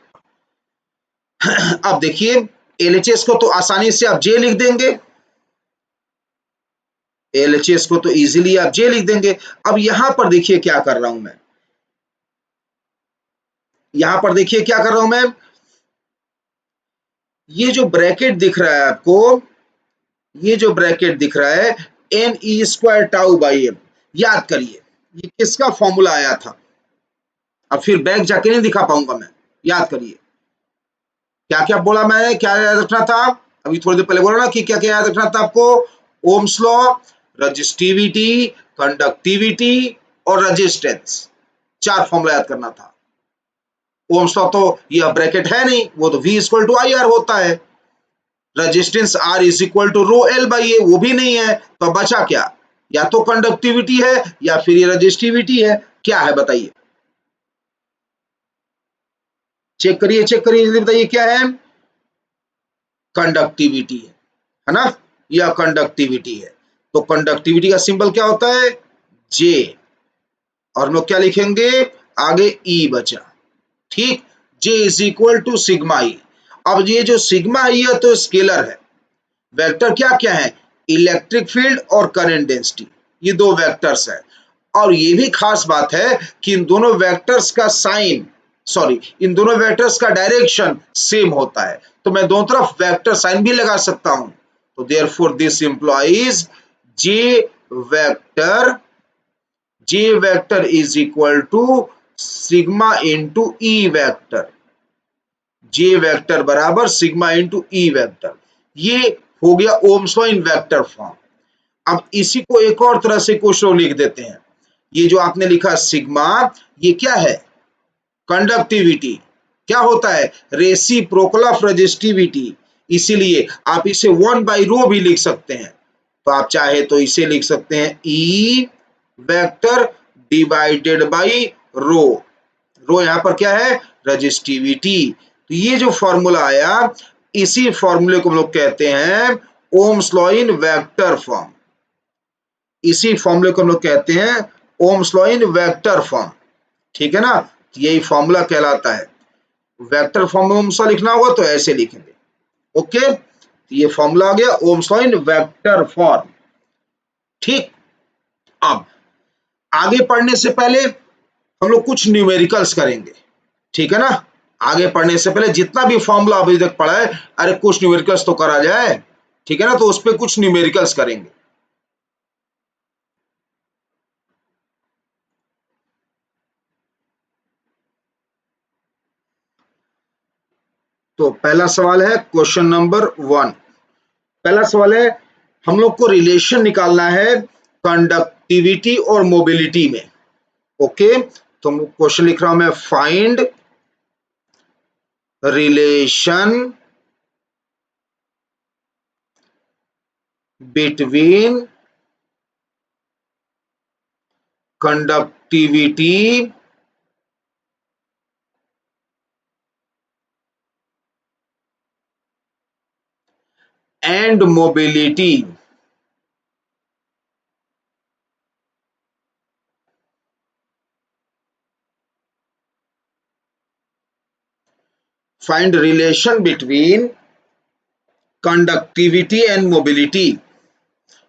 अब देखिए, एलएचएस को तो आसानी से आप जे लिख देंगे, एलएचएस को तो इजीली आप जे लिख देंगे। अब यहां पर देखिए क्या कर रहा हूं मैं, यहां पर देखिए क्या कर रहा हूं मैं। ये जो ब्रैकेट दिख रहा है आपको, ये जो ब्रैकेट दिख रहा है N E square tau by M, याद करिए ये किसका फॉर्मूला आया था? अब फिर बैक जाके नहीं दिखा पाऊंगा मैं, याद करिए क्या क्या बोला मैंने, क्या याद रखना था? अभी थोड़ी देर पहले बोला ना कि क्या क्या याद रखना था आपको? ओम्स लॉ, रजिस्टिविटी, कंडक्टिविटी और रेजिस्टेंस, चार फॉर्मूला याद करना था। ओम्स लॉ तो यह ब्रैकेट है नहीं, वो तो V equal to I R होता है। Resistance R is equal to rho L by A, वो भी नहीं है। तो बचा क्या? या तो कंडक्टिविटी है या फिर ये रेजिस्टिविटी है। क्या है बताइए? चेक करिए, चेक करिए, जल्दी बताइए क्या है? कंडक्टिविटी है ना? यह कंडक्टिविटी है। तो कंडक्टिविटी का सिंबल क्या होता है? जे। और हम लोग क्या लिखेंगे आगे? ई बचा। ठीक, J is equal to sigma E. अब ये जो सिग्मा ई है तो स्केलर है, वेक्टर क्या क्या है? इलेक्ट्रिक फील्ड और करंट डेंसिटी, ये दो वेक्टर्स है। और ये भी खास बात है कि इन दोनों वेक्टर्स का साइन, सॉरी, इन दोनों वेक्टर्स का डायरेक्शन सेम होता है, तो मैं दोनों तरफ वेक्टर साइन भी लगा सकता हूं। तो therefore this implies J vector, J vector is equal to sigma into E vector, J vector बराबर सिग्मा इंटू ई वेक्टर। ये हो गया Ohm's law in vector form. अब इसी को एक और तरह से क्वेश्चन लिख देते हैं। ये जो आपने लिखा सिग्मा, ये क्या है? कंडक्टिविटी। क्या होता है? Reciprocal of resistivity. इसीलिए आप इसे 1/रो भी लिख सकते हैं। तो आप चाहे तो इसे लिख सकते हैं E vector divided by rho. Rho यहां पर क्या है? रेजिस्टिविटी। तो ये जो फॉर्मूला आया, इसी फॉर्मूले को हम लोग कहते हैं ohms law in vector form. इसी फॉर्मूले को हम लोग कहते हैं ohms law in vector form. ठीक है ना? यही फॉर्मूला कहलाता है। वेक्टर फॉर्म में ओम्स लॉ लिखना होगा तो ऐसे लिखेंगे। ओके, ये फॉर्मूला आ गया Ohm's law in vector form. ठीक, अब आगे पढ़ने से पहले हम लोग कुछ न्यूमेरिकल्स करेंगे। ठीक है ना? आगे पढ़ने से पहले जितना भी फॉर्मूला अभी तक पढ़ा है, अरे कुछ न्यूमेरिकल्स तो करा जाए। ठीक है ना? तो उस पर कुछ न्यूमेरिकल्स करेंगे। तो पहला सवाल है क्वेश्चन नंबर 1। पहला सवाल है, हम लोग को रिलेशन निकालना है कंडक्टिविटी और मोबिलिटी में। ओके, तो क्वेश्चन लिख रहा हूं मैं, find relation between conductivity and mobility. Find relation between conductivity and mobility.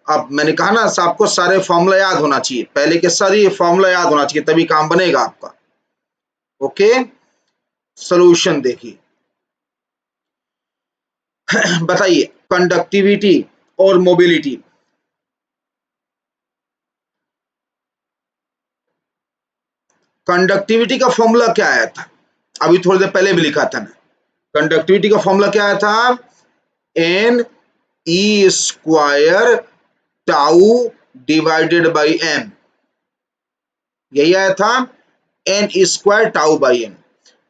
अब मैंने कहा ना, आपको सारे फॉर्मूला याद होना चाहिए, पहले के सारे फॉर्मूला याद होना चाहिए, तभी काम बनेगा आपका। ओके, सॉल्यूशन देखिए। बताइए कंडक्टिविटी और मोबिलिटी। कंडक्टिविटी का फॉर्मूला क्या आया था? अभी थोड़ी देर पहले भी लिखा था मैं। कंडक्टिविटी का फॉर्मूला क्या आया था? N E square tau divided by M. यही आया था, N square tau by M.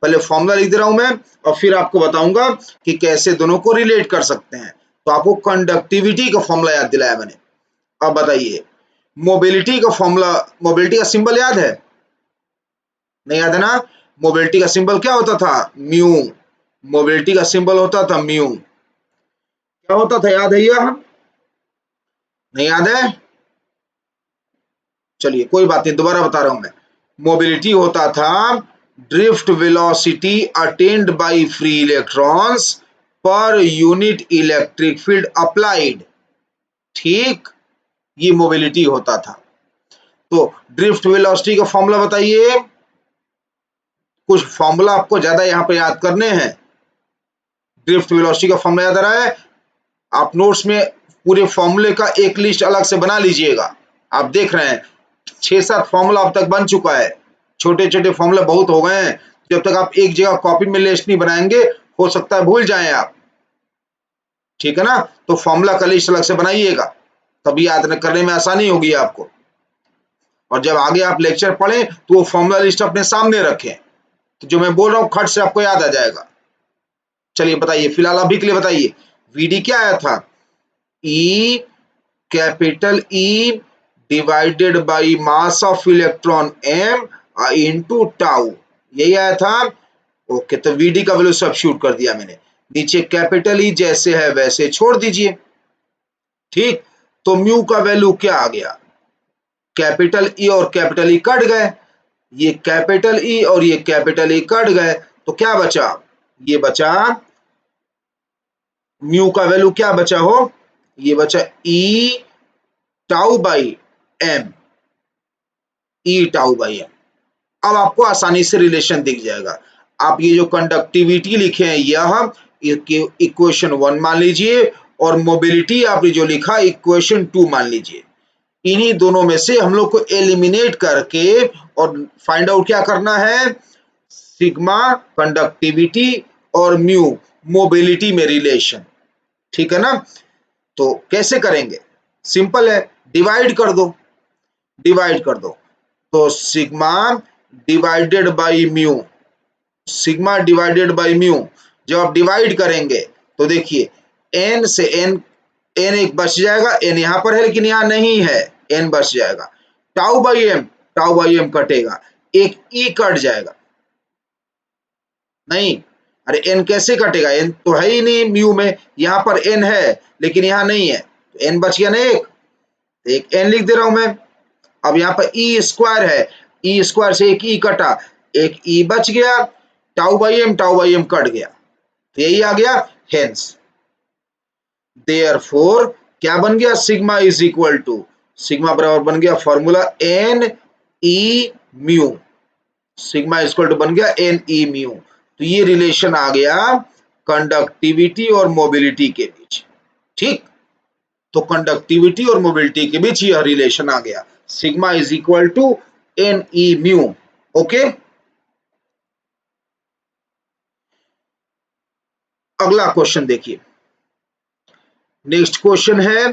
पहले फॉर्मूला लिख दे रहा हूं मैं, और फिर आपको बताऊंगा कि कैसे दोनों को रिलेट कर सकते हैं। तो आपको कंडक्टिविटी का फॉर्मूला याद दिलाया मैंने। अब बताइए मोबिलिटी का फॉर्मूला, मोबिलिटी का सिंबल याद है? नहीं याद है ना? मोबिलिटी का सिंबल क्या होता था? म्यू। मोबिलिटी का सिंबल होता था म्यू। क्या होता था, याद है या नहीं याद है? चलिए कोई बात नहीं, दोबारा बता रहा हूं मैं। मोबिलिटी होता था drift velocity attend by free electrons per unit electric field applied. ठीक, ये मोबिलिटी होता था। तो ड्रिफ्ट वेलोसिटी का फॉर्मूला बताइए। कुछ फॉर्मूला आपको ज्यादा यहां पर याद करने हैं। ड्रिफ्ट वेलोसिटी का फॉर्मूला याद आ रहा है? आप नोट्स में पूरे फॉर्मूले का एक लिस्ट अलग से बना लीजिएगा। आप देख रहे हैं 6-7 फॉर्मूला अब तक बन चुका है। छोटे छोटे फॉर्मूले बहुत हो गए हैं। जब तक आप एक जगह कॉपी में लिस्ट नहीं बनाएंगे, हो सकता है भूल जाएं आप। ठीक है ना? तो फॉर्मूला का लिस्ट अलग से बनाइएगा, तभी याद करने में आसानी होगी आपको। और जब आगे आप लेक्चर पढ़ें तो वो फॉर्मूला लिस्ट अपने सामने रखें, तो जो मैं बोल रहा हूँ खट से आपको याद आ जाएगा। चलिए बताइए, फिलहाल अभी के लिए बताइए, वीडी क्या आया था? E, capital E divided by mass of electron M into tau, यही आया था। ओके, तो वीडी का वैल्यू सब्स्टिट्यूट कर दिया मैंने। नीचे कैपिटल ई जैसे है वैसे छोड़ दीजिए। ठीक, तो म्यू का वैल्यू क्या आ गया? कैपिटल ई और कैपिटल ई कट गए, ये कैपिटल ई और ये कैपिटल ई कट गए, तो क्या बचा? ये बचा म्यू का वैल्यू क्या बचा हो? ये बचा E tau by M, E tau by M. अब आपको आसानी से रिलेशन दिख जाएगा। आप ये जो कंडक्टिविटी लिखे हैं यह इक्वेशन 1 मान लीजिए, और मोबिलिटी आपने जो लिखा इक्वेशन 2 मान लीजिए। इन्हीं दोनों में से हम लोग को एलिमिनेट करके और फाइंड आउट क्या करना है, सिग्मा कंडक्टिविटी और म्यू मोबिलिटी में रिलेशन। ठीक है ना? तो कैसे करेंगे? सिंपल है, डिवाइड कर दो, डिवाइड कर दो। तो sigma divided by mu, sigma divided by mu, जब आप डिवाइड करेंगे तो देखिए एन से एन, एन एक बच जाएगा, एन यहां पर है लेकिन यहां नहीं है, एन बच जाएगा। Tau by M, tau by M कटेगा, एक ई कट जाएगा। नहीं, अरे एन कैसे कटेगा, एन तो है ही नहीं म्यू में, यहां पर एन है लेकिन यहां नहीं है, तो एन बच गया ना एक एन लिख दे रहा हूं मैं। अब यहाँ पर ई स्क्वायर है, ई स्क्वायर से एक ई कटा, एक ई बच गया, टाउ बाई एम कट गया, तो यही आ गया। हेंस देयरफॉर क्या बन गया, sigma is equal to, sigma बराबर बन गया formula N E mu, sigma is equal to बन गया एन ई म्यू। तो ये रिलेशन आ गया कंडक्टिविटी और मोबिलिटी के बीच। ठीक, तो कंडक्टिविटी और मोबिलिटी के बीच यह रिलेशन आ गया, sigma is equal to N E mu. Okay, अगला क्वेश्चन देखिए। नेक्स्ट क्वेश्चन है,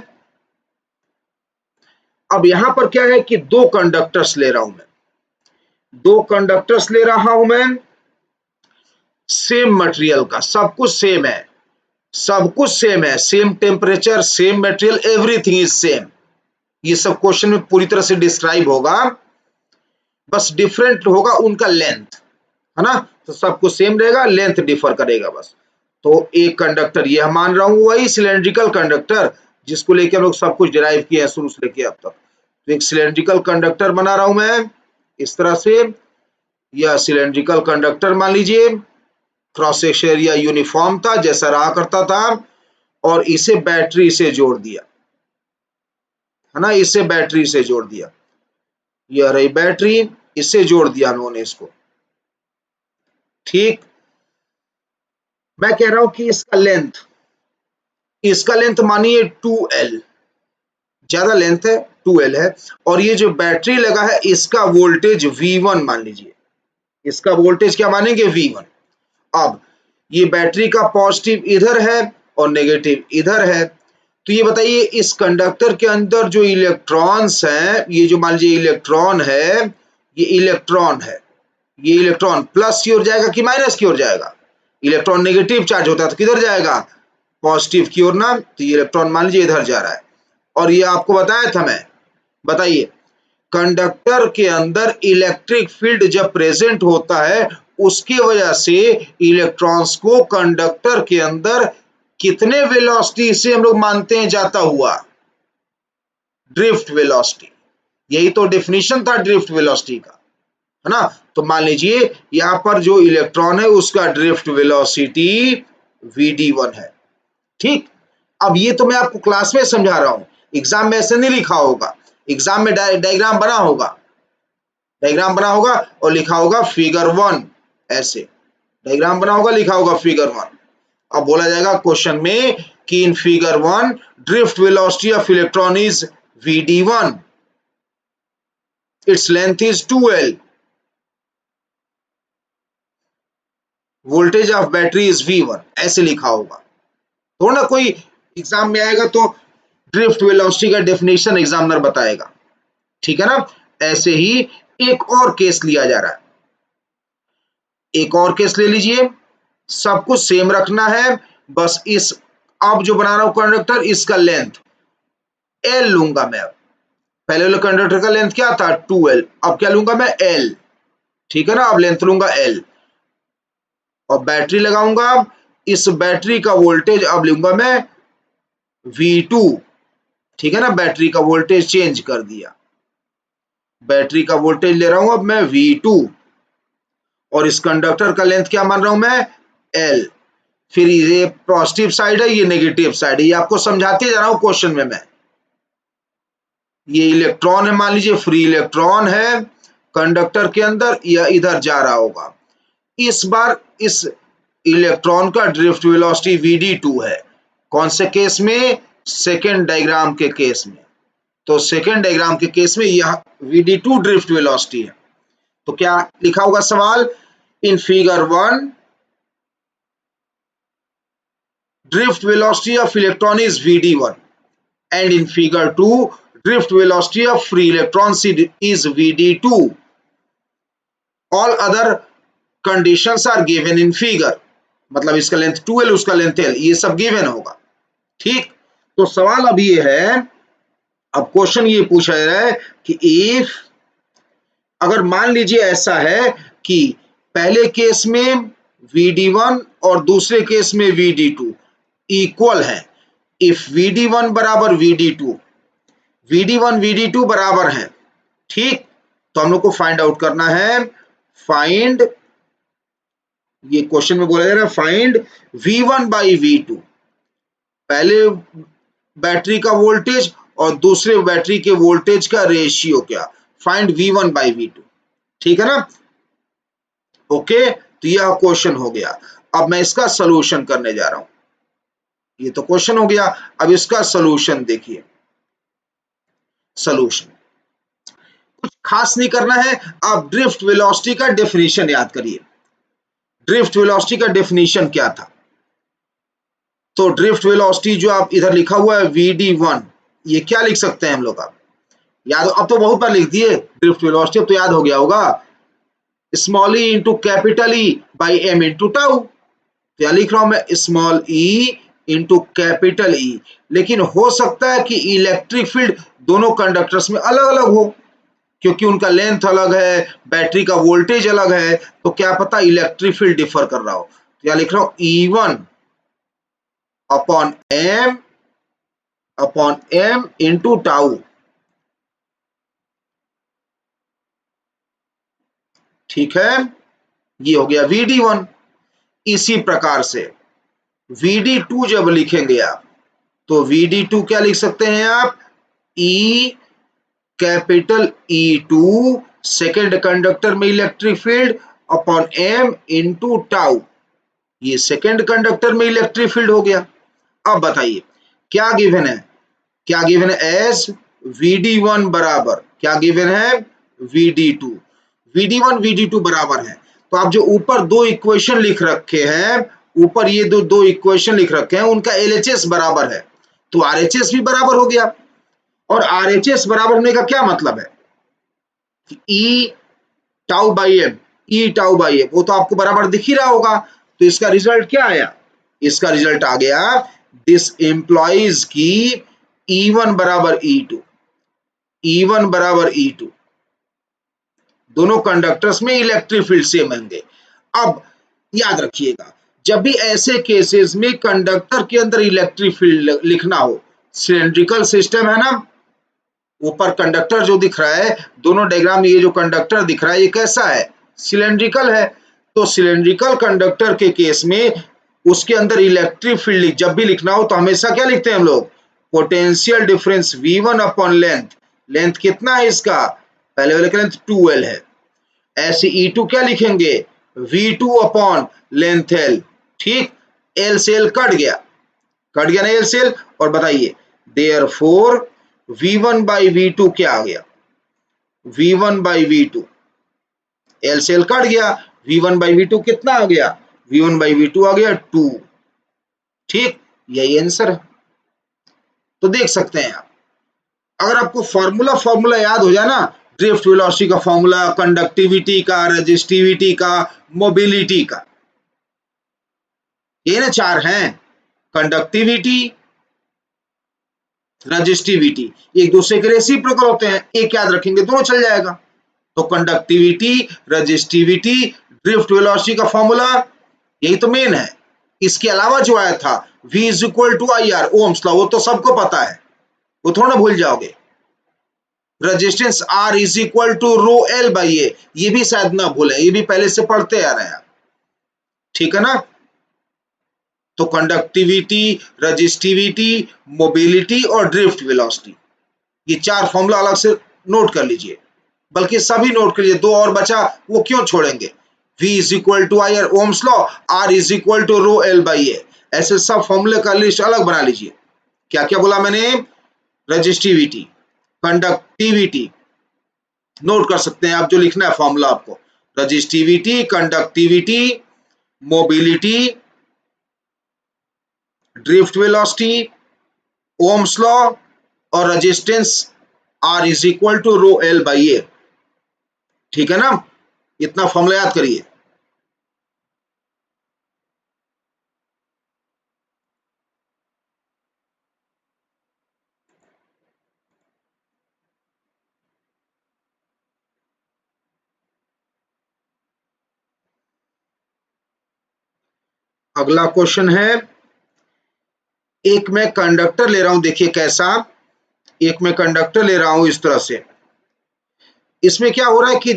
अब यहां पर क्या है कि दो कंडक्टर्स ले रहा हूं मैं, दो कंडक्टर्स ले रहा हूं मैं, सेम मटेरियल का, सब कुछ सेम है, सब कुछ सेम है, same temperature, same material, everything is same. ये सब क्वेश्चन में पूरी तरह से डिस्क्राइब होगा, बस डिफरेंट होगा उनका लेंथ, है ना? तो सब कुछ सेम रहेगा, लेंथ डिफर करेगा बस। तो एक कंडक्टर ये मान रहा हूं वही सिलेंड्रिकल कंडक्टर जिसको लेके हम लोग सब कुछ डिराइव किए हैं शुरू से लेके अब तक। तो एक सिलेंड्रिकल कंडक्टर बना रहा हूं मैं इस तरह से, यह सिलेंड्रिकल कंडक्टर मान लीजिए, क्रॉस सेक्शन एरिया यूनिफॉर्म था जैसा रहा करता था, और इसे बैटरी से जोड़ दिया, है ना? इसे बैटरी से जोड़ दिया, यह रही बैटरी, इससे जोड़ दिया उन्होंने इसको। ठीक, मैं कह रहा हूं कि इसका लेंथ मानिए 2L, ज्यादा लेंथ है 2L है, और ये जो बैटरी लगा है इसका वोल्टेज V1 मान लीजिए, इसका वोल्टेज क्या मानेंगे, V1। अब ये बैटरी का पॉजिटिव इधर है और नेगेटिव इधर है, तो ये बताइए इस कंडक्टर के अंदर जो इलेक्ट्रॉन्स हैं, ये जो मान लीजिए इलेक्ट्रॉन है, ये इलेक्ट्रॉन है, ये इलेक्ट्रॉन प्लस की ओर जाएगा कि माइनस की ओर जाएगा? इलेक्ट्रॉन नेगेटिव चार्ज होता है तो किधर जाएगा, पॉजिटिव की ओर ना। तो ये इलेक्ट्रॉन मान लीजिए इधर जा रहा है, और ये आपको बताया था मैं, बताइए कंडक्टर के अंदर इलेक्ट्रिक फील्ड जब प्रेजेंट होता है उसकी वजह से इलेक्ट्रॉन्स को कंडक्टर के अंदर कितने वेलोसिटी से हम लोग मानते हैं जाता हुआ, ड्रिफ्ट वेलोसिटी। यही तो डेफिनेशन था ड्रिफ्ट वेलोसिटी का, है ना? तो मान लीजिए यहां पर जो इलेक्ट्रॉन है उसका ड्रिफ्ट वेलोसिटी Vd1 है। ठीक, अब ये तो मैं आपको क्लास में समझा रहा हूं, एग्जाम में ऐसे नहीं लिखा होगा, एग्जाम में डायग्राम बना होगा, डायग्राम बना होगा और लिखा होगा फिगर 1, ऐसे डायग्राम बना होगा, लिखा होगा फिगर 1। अब बोला जाएगा क्वेश्चन में कि in figure 1 drift velocity of electron is Vd1, its length is 2L, voltage of battery is V1, ऐसे लिखा होगा। तो ना कोई एग्जाम में आएगा तो ड्रिफ्ट वेलोसिटी का डेफिनेशन एग्जामिनर बताएगा, ठीक है ना? ऐसे ही एक और केस लिया जा रहा है, एक और केस ले लीजिए, सब कुछ सेम रखना है, बस इस अब जो बना रहा हूं कंडक्टर इसका लेंथ L लूंगा मैं। अब पहले वाले कंडक्टर का लेंथ क्या था 2L, अब क्या लूंगा मैं L, ठीक है ना? अब लेंथ लूंगा L, और बैटरी लगाऊंगा, इस बैटरी का वोल्टेज अब लूंगा मैं V2, ठीक है ना? बैटरी का वोल्टेज चेंज कर दिया, बैटरी का वोल्टेज ले रहा हूं अब मैं V2, और इस कंडक्टर का लेंथ क्या मान रहा हूं मैं L। फिर ये पॉजिटिव साइड है, ये नेगेटिव साइड है, ये आपको समझाते जा रहा हूं क्वेश्चन में मैं। ये इलेक्ट्रॉन है, मान लीजिए फ्री इलेक्ट्रॉन है कंडक्टर के अंदर, या इधर जा रहा होगा। इस बार इस इलेक्ट्रॉन का ड्रिफ्ट वेलोसिटी vd2 है। कौन से केस में? सेकेंड डायग्राम के केस में। तो सेकेंड डायग्राम के केस में यह vd2 ड्रिफ्ट वेलोसिटी है। तो क्या लिखा होगा सवाल? In figure 1 drift velocity of electron is vd1 and in figure 2 drift velocity of free electrons is vd2. All other conditions are given in figure. मतलब इसका लेंथ 2l, उसका लेंथ l, ये सब गिवन होगा। ठीक, तो सवाल अब ये है, अब क्वेश्चन ये पूछा जा रहा है कि इफ, अगर मान लीजिए ऐसा है कि पहले केस में vd1 और दूसरे केस में vd2 इक्वल है। इफ vd1 बराबर vd2, vd1 vd2 बराबर है, ठीक, तो हम लोग को फाइंड आउट करना है। फाइंड, ये क्वेश्चन में बोला जा रहा है फाइंड v1 बाई v2, पहले बैटरी का वोल्टेज और दूसरे बैटरी के वोल्टेज का रेशियो क्या, फाइंड v1 बाई v2। ठीक है ना? ओके, तो यह क्वेश्चन हो गया। अब मैं इसका सॉल्यूशन करने जा रहा हूं। ये तो क्वेश्चन हो गया, अब इसका सॉल्यूशन देखिए। सॉल्यूशन कुछ खास नहीं करना है, आप ड्रिफ्ट वेलोसिटी का डेफिनेशन याद करिए। ड्रिफ्ट वेलोसिटी का डेफिनेशन क्या था? तो ड्रिफ्ट वेलोसिटी जो आप इधर लिखा हुआ है vd1, ये क्या लिख सकते हैं हम लोग? आप याद, अब तो बहुत बार लिख दिए ड्रिफ्ट वेलोसिटी, अब तो याद हो गया होगा। Small E into capital E by M into tau. तो यहां लिख रहा हूं मैं small E into capital E, लेकिन हो सकता है कि इलेक्ट्रिक फील्ड दोनों कंडक्टर्स में अलग अलग हो, क्योंकि उनका लेंथ अलग है, बैटरी का वोल्टेज अलग है, तो क्या पता इलेक्ट्रिक फील्ड डिफर कर रहा हो। तो यहां लिख रहा हूं E1 upon M into tau. ठीक है, ये हो गया vd1। इसी प्रकार से vd2 जब लिखेंगे आप, तो vd2 क्या लिख सकते हैं आप? E capital E2 second conductor में electric field upon m into tau, ये सेकेंड कंडक्टर में इलेक्ट्रिक फील्ड हो गया। अब बताइए क्या गिवन है? क्या गिवन है? एस vd1 बराबर क्या गिवन है? vd2। vd1 vd2 बराबर है, तो आप जो ऊपर दो इक्वेशन लिख रखे हैं, ऊपर ये दो इक्वेशन लिख रखे हैं, उनका LHS बराबर है, तो RHS भी बराबर हो गया। और RHS बराबर होने का क्या मतलब है? E tau by M, E tau by M, वो तो आपको बराबर दिख ही रहा होगा। तो इसका रिजल्ट क्या आया? इसका रिजल्ट आ गया, दिस एम्प्लॉइज की E1 बराबर E2, E1 बराबर E2, दोनों कंडक्टर्स में इलेक्ट्रिक फील्ड सेम होंगे। अब याद रखिएगा, जब भी ऐसे केसेस में कंडक्टर के अंदर इलेक्ट्रिक फील्ड लिखना हो, सिलेंड्रिकल सिस्टम है ना, ऊपर कंडक्टर जो दिख रहा है, दोनों डायग्राम में ये जो कंडक्टर दिख रहा है, ये कैसा है? सिलेंड्रिकल है। तो सिलेंड्रिकल कंडक्टर के केस में उसके अंदर इलेक्ट्रिक फील्ड जब भी लिखना हो तो हमेशा क्या लिखते हैं हम लोग? Potential difference V1 upon length. Length कितना है इसका? पहले वाले का लेंथ 2l है। ऐसे E2 क्या लिखेंगे? V2 upon length l। ठीक, l से l कट गया, कट गया ना l से l। और बताइए देयरफॉर V1 बाई V2 क्या आ गया? V1 बाई V2, L से L कट गया, V1 बाई V2 कितना आ गया? V1 बाई V2 आ गया 2। ठीक, यही आंसर है। तो देख सकते हैं आप, अगर आपको फॉर्मूला याद हो जाए ना, ड्रिफ्ट वेलोसिटी का फॉर्मूला, कंडक्टिविटी का, रेजिस्टिविटी का, मोबिलिटी का, ये ना चार हैं, कंडक्टिविटी, रेजिस्टिविटी, एक दूसरे के रेसिप्रोकल होते हैं, एक याद रखेंगे दोनों चल जाएगा। तो कंडक्टिविटी, रेजिस्टिविटी, ड्रिफ्ट वेलोसिटी का फॉर्मूला, यही तो मेन है। इसके अलावा जो आया था V is equal to I R, Ohm's law, वो तो सबको पता है, वो थोड़ा भूल जाओगे। Resistance R is equal to rho L by A, ये भी शायद ना भूलें, ये भी पहले से पढ़ते आ रहे हैं। ठीक है ना? तो कंडक्टिविटी, रजिस्टिविटी, मोबिलिटी और ड्रिफ्ट वेलोसिटी, ये 4 फॉर्मूला अलग से नोट कर लीजिए, बल्कि सभी नोट कर लीजिए, 2 और बचा वो क्यों छोड़ेंगे। V is equal to I, Ohm's law, R is equal to rho L by A, ऐसे सब फॉर्मूले का लिस्ट अलग बना लीजिए। क्या क्या बोला मैंने, रजिस्टिविटी, कंडक्टिविटी, नोट कर सकते हैं आप जो लिखना है फॉर्मूला आपको, resistivity, conductivity, mobility, drift velocity, Ohm's law और resistance R is equal to rho L by A. ठीक है ना, इतना फॉर्मूला याद करिए। अगला क्वेश्चन है, एक मैं कंडक्टर ले रहा हूं, देखिए कैसा, एक मैं कंडक्टर ले रहा हूं इस तरह से, इसमें क्या हो रहा है कि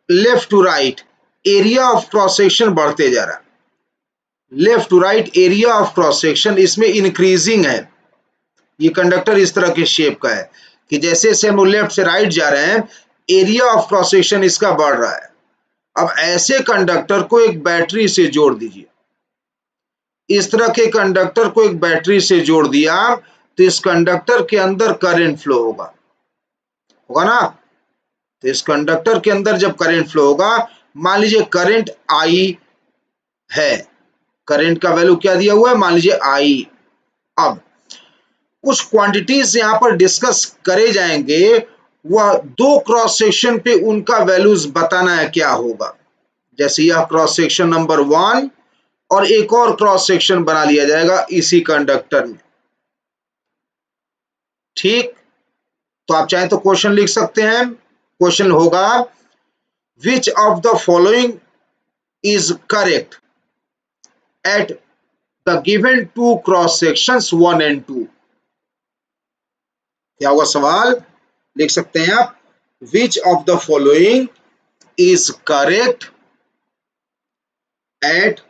left to right area of cross section बढ़ते जा रहा है, left to right area of cross section इसमें इंक्रीजिंग है। ये कंडक्टर इस तरह के शेप का है कि जैसे जैसे हम लेफ्ट से राइट जा रहे हैं, एरिया ऑफ क्रॉस सेक्शन इसका बढ़ रहा है। अब ऐसे कंडक्टर को एक बैटरी से जोड़ दीजिए, इस तरह के कंडक्टर को एक बैटरी से जोड़ दिया तो इस कंडक्टर के अंदर करंट फ्लो होगा, होगा ना। तो इस कंडक्टर के अंदर जब करंट फ्लो होगा, मान लीजिए करंट आई है, करंट का वैल्यू क्या दिया हुआ है, मान लीजिए आई। अब कुछ क्वांटिटीज यहां पर डिस्कस करे जाएंगे, वह दो क्रॉस सेक्शन पे उनका वैल्यूज बताना है क्या होगा। जैसे यह क्रॉस सेक्शन नंबर 1 और एक और क्रॉस सेक्शन बना लिया जाएगा इसी कंडक्टर में। ठीक, तो आप चाहे तो क्वेश्चन लिख सकते हैं। क्वेश्चन होगा, which of the following is correct at the given two cross sections 1 and 2। क्या होगा सवाल, लिख सकते हैं आप, which of the following is correct at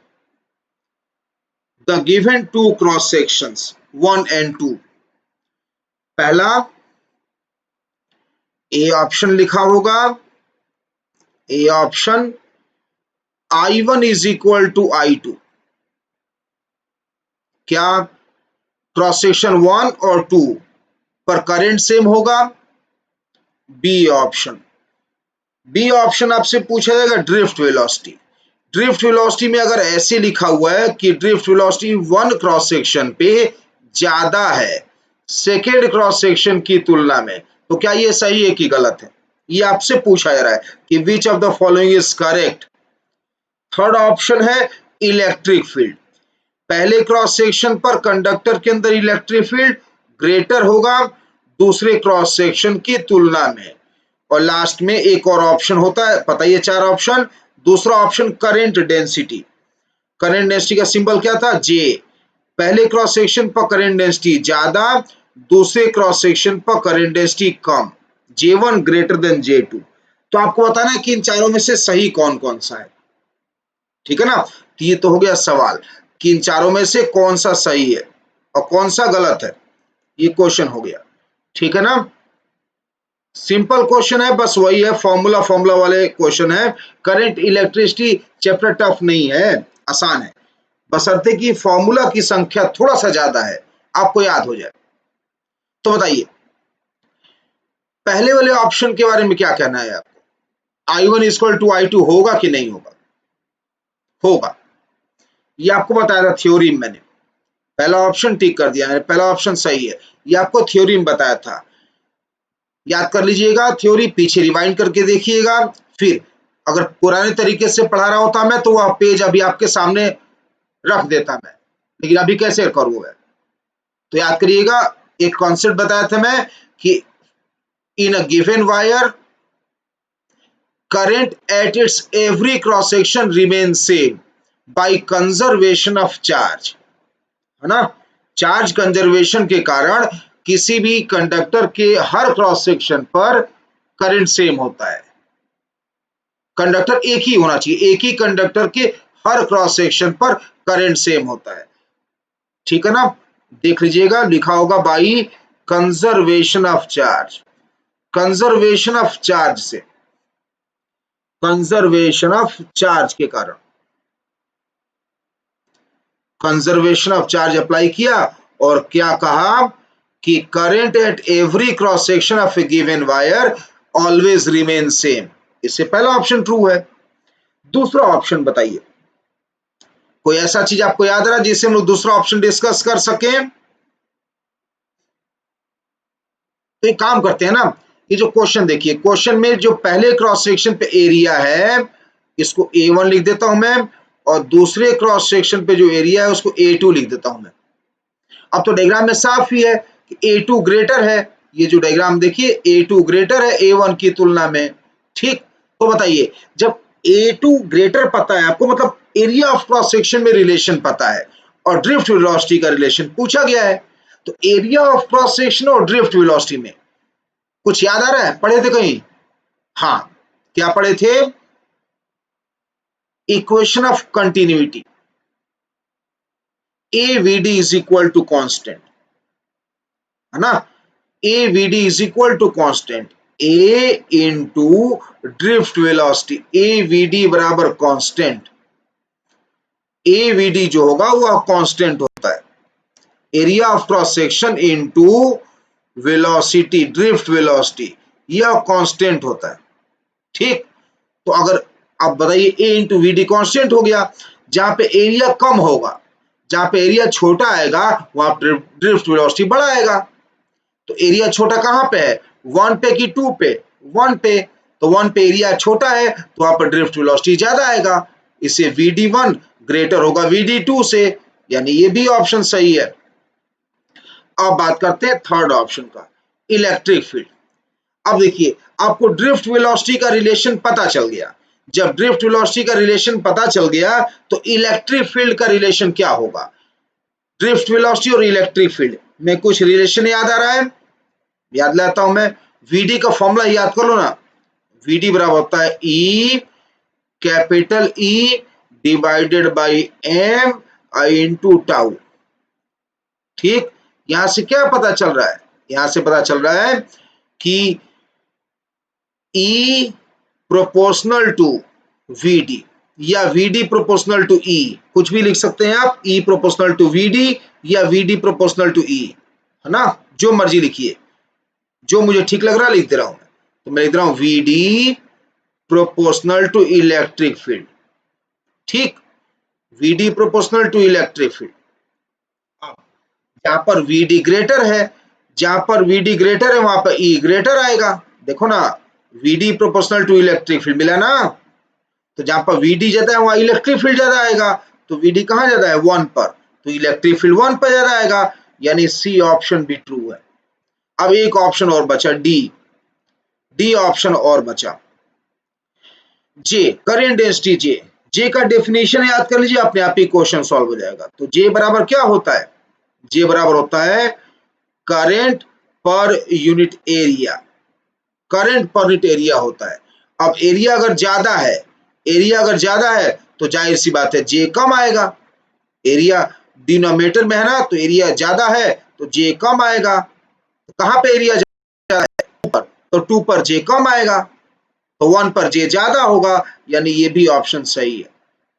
the given two cross sections 1 and 2। पहला ए ऑप्शन लिखा होगा, A option I1 is equal to I2। क्या क्रॉस सेक्शन 1 और 2 पर करंट सेम होगा। बी ऑप्शन, बी ऑप्शन आपसे पूछा जाएगा ड्रिफ्ट वेलोसिटी। ड्रिफ्ट वेलोसिटी में अगर ऐसे लिखा हुआ है कि ड्रिफ्ट वेलोसिटी 1 क्रॉस सेक्शन पे ज्यादा है सेकेंड क्रॉस सेक्शन की तुलना में, तो क्या ये सही है कि गलत है, ये आपसे पूछा जा रहा है कि विच of the following is correct. Third option है इलेक्ट्रिक फील्ड, पहले क्रॉस सेक्शन पर कंडक्टर के अंदर इलेक्ट्रिक फील्ड ग्रेटर होगा दूसरे क्रॉस सेक्शन की तुलना में। और लास्ट में एक और ऑप्शन होता है, पता ही है 4 ऑप्शन। दूसरा option current density, current density का सिंबल क्या था, जे। पहले क्रॉस सेक्शन पर करंट डेंसिटी ज्यादा, दूसरे क्रॉस सेक्शन पर करंट डेंसिटी कम, J1 ग्रेटर देन J2। तो आपको बताना है कि इन चारों में से सही कौन कौन सा है। ठीक है ना, तो ये तो हो गया सवाल कि इन चारों में से कौन सा सही है और कौन सा गलत है, ये क्वेश्चन हो गया। ठीक है ना, सिंपल क्वेश्चन है, बस वही है, फॉर्मूला फॉर्मूला वाले क्वेश्चन है। करंट इलेक्ट्रिसिटी चैप्टर टफ नहीं है, आसान है, बशर्ते कि फॉर्मूला की संख्या थोड़ा सा ज्यादा है, आपको याद हो जाए। तो बताइए पहले वाले ऑप्शन के बारे में क्या कहना है आपको, I1 इक्वल टू I2 होगा कि नहीं होगा, होगा। ये आपको बताया था थ्योरी में, मैंने पहला ऑप्शन टिक कर दिया, मैंने पहला ऑप्शन सही है, ये आपको थ्योरी में बताया था। याद कर लीजिएगा थ्योरी, पीछे रिवाइंड करके देखिएगा, फिर अगर पुराने तरीके से पढ़ा रहा होता मैं तो वह पेज अभी आपके सामने रख देता मैं, लेकिन अभी कैसे करूंगा। तो याद करिएगा, एक कॉन्सेप्ट बताया था मैं कि in a given wire current at its every cross section remains same by conservation of charge, है ना। चार्ज कंजर्वेशन के कारण किसी भी कंडक्टर के हर क्रॉस सेक्शन पर करंट सेम होता है, कंडक्टर एक ही होना चाहिए, एक ही कंडक्टर के हर क्रॉस सेक्शन पर करंट सेम होता है। ठीक है ना, देख लीजिएगा लिखा होगा by conservation of charge, conservation of charge से, कंजर्वेशन ऑफ चार्ज के कारण, कंजर्वेशन ऑफ चार्ज अप्लाई किया और क्या कहा कि current at every cross section of A given wire always remain same. इससे पहला ऑप्शन ट्रू है। दूसरा ऑप्शन बताइए, कोई ऐसा चीज आपको याद आ रहा जिससे हम लोग दूसरा ऑप्शन डिस्कस कर सकें? तो एक काम करते हैं ना, ये जो क्वेश्चन देखिए, क्वेश्चन में जो पहले क्रॉस सेक्शन पे एरिया है इसको A1 लिख देता हूं मैं, और दूसरे क्रॉस सेक्शन पे जो एरिया है उसको A2 लिख देता हूं मैं। अब तो डायग्राम में साफ ही है कि A2 ग्रेटर है, ये जो डायग्राम देखिए A2 ग्रेटर है A1 की तुलना में। ठीक, तो बताइए जब A2 ग्रेटर पता है आपको, मतलब एरिया ऑफ क्रॉस सेक्शन में रिलेशन पता है और ड्रिफ्ट वेलोसिटी का रिलेशन पूछा गया है, तो एरिया ऑफ क्रॉस सेक्शन और ड्रिफ्ट वेलोसिटी में कुछ याद आ रहा है, पढ़े थे कहीं? हाँ, क्या पढ़े थे? Equation of continuity, AVD is equal to constant, है ना, AVD is equal to constant A into drift velocity, AVD बराबर कांस्टेंट, AVD जो होगा वह कांस्टेंट होता है, area of cross section into velocity, drift velocity, यह कांस्टेंट होता है। ठीक, तो अगर आप बताइए A into V D constant हो गया, जहां पे एरिया कम होगा, जहां पे एरिया छोटा आएगा वहां ड्रिफ्ट वेलोसिटी बड़ा आएगा। तो एरिया छोटा कहां पे है, 1 पे कि 2 पे? 1 पे, तो 1 पे एरिया छोटा है तो वहां पर ड्रिफ्ट वेलोसिटी ज्यादा आएगा, इससे VD1 ग्रेटर होगा VD2 से, यानी ये भी ऑप्शन सही है। अब बात करते हैं थर्ड ऑप्शन का, इलेक्ट्रिक फील्ड। अब देखिए आपको ड्रिफ्ट वेलोसिटी का रिलेशन पता चल गया, जब ड्रिफ्ट वेलोसिटी का रिलेशन पता चल गया तो इलेक्ट्रिक फील्ड का रिलेशन क्या होगा? ड्रिफ्ट वेलोसिटी और इलेक्ट्रिक फील्ड में कुछ रिलेशन याद आ रहा है? याद लाता हूं मैं, वीडी का फॉर्मूला याद कर लो ना, वीडी बराबर होता है E capital E divided by M I into tau. ठीक, यहां से क्या पता चल रहा है? यहां से पता चल रहा है कि E प्रोपोर्शनल टू VD या VD प्रोपोर्शनल टू E, कुछ भी लिख सकते हैं आप, E प्रोपोर्शनल टू VD या VD प्रोपोर्शनल टू E, है ना, जो मर्जी लिखिए, जो मुझे ठीक लग रहा है लिख दे रहा हूं मैं। तो मैं लिख रहा हूं VD proportional to electric field. ठीक, VD proportional to electric field. जहां पर VD ग्रेटर है, जहां पर VD ग्रेटर है वहां पर E ग्रेटर आएगा। देखो ना, VD proportional to electric field मिला ना, तो जहां पर VD ज्यादा है वहां इलेक्ट्रिक फील्ड ज्यादा आएगा, तो VD कहां ज्यादा है, 1 पर, तो इलेक्ट्रिक फील्ड 1 पर ज्यादा आएगा, यानी सी ऑप्शन भी ट्रू है। अब एक ऑप्शन और बचा, डी ऑप्शन और बचा, जे करेंट डेंसिटी, जे का डेफिनेशन याद कर लीजिए, अपने आप ही क्वेश्चन सॉल्व हो जाएगा। तो जे बराबर क्या होता है? जे बराबर होता है current per unit area, current per unit area होता है। अब एरिया अगर ज्यादा है, एरिया अगर ज्यादा है तो जाहिर सी बात है जे कम आएगा, एरिया डिनोमिनेटर में है ना, तो एरिया ज्यादा है तो जे कम आएगा। तो कहां पे एरिया ज्यादा है, 2 पर, तो 2 पर जे कम आएगा, तो 1 पर जे ज्यादा होगा, यानी ये भी ऑप्शन सही है।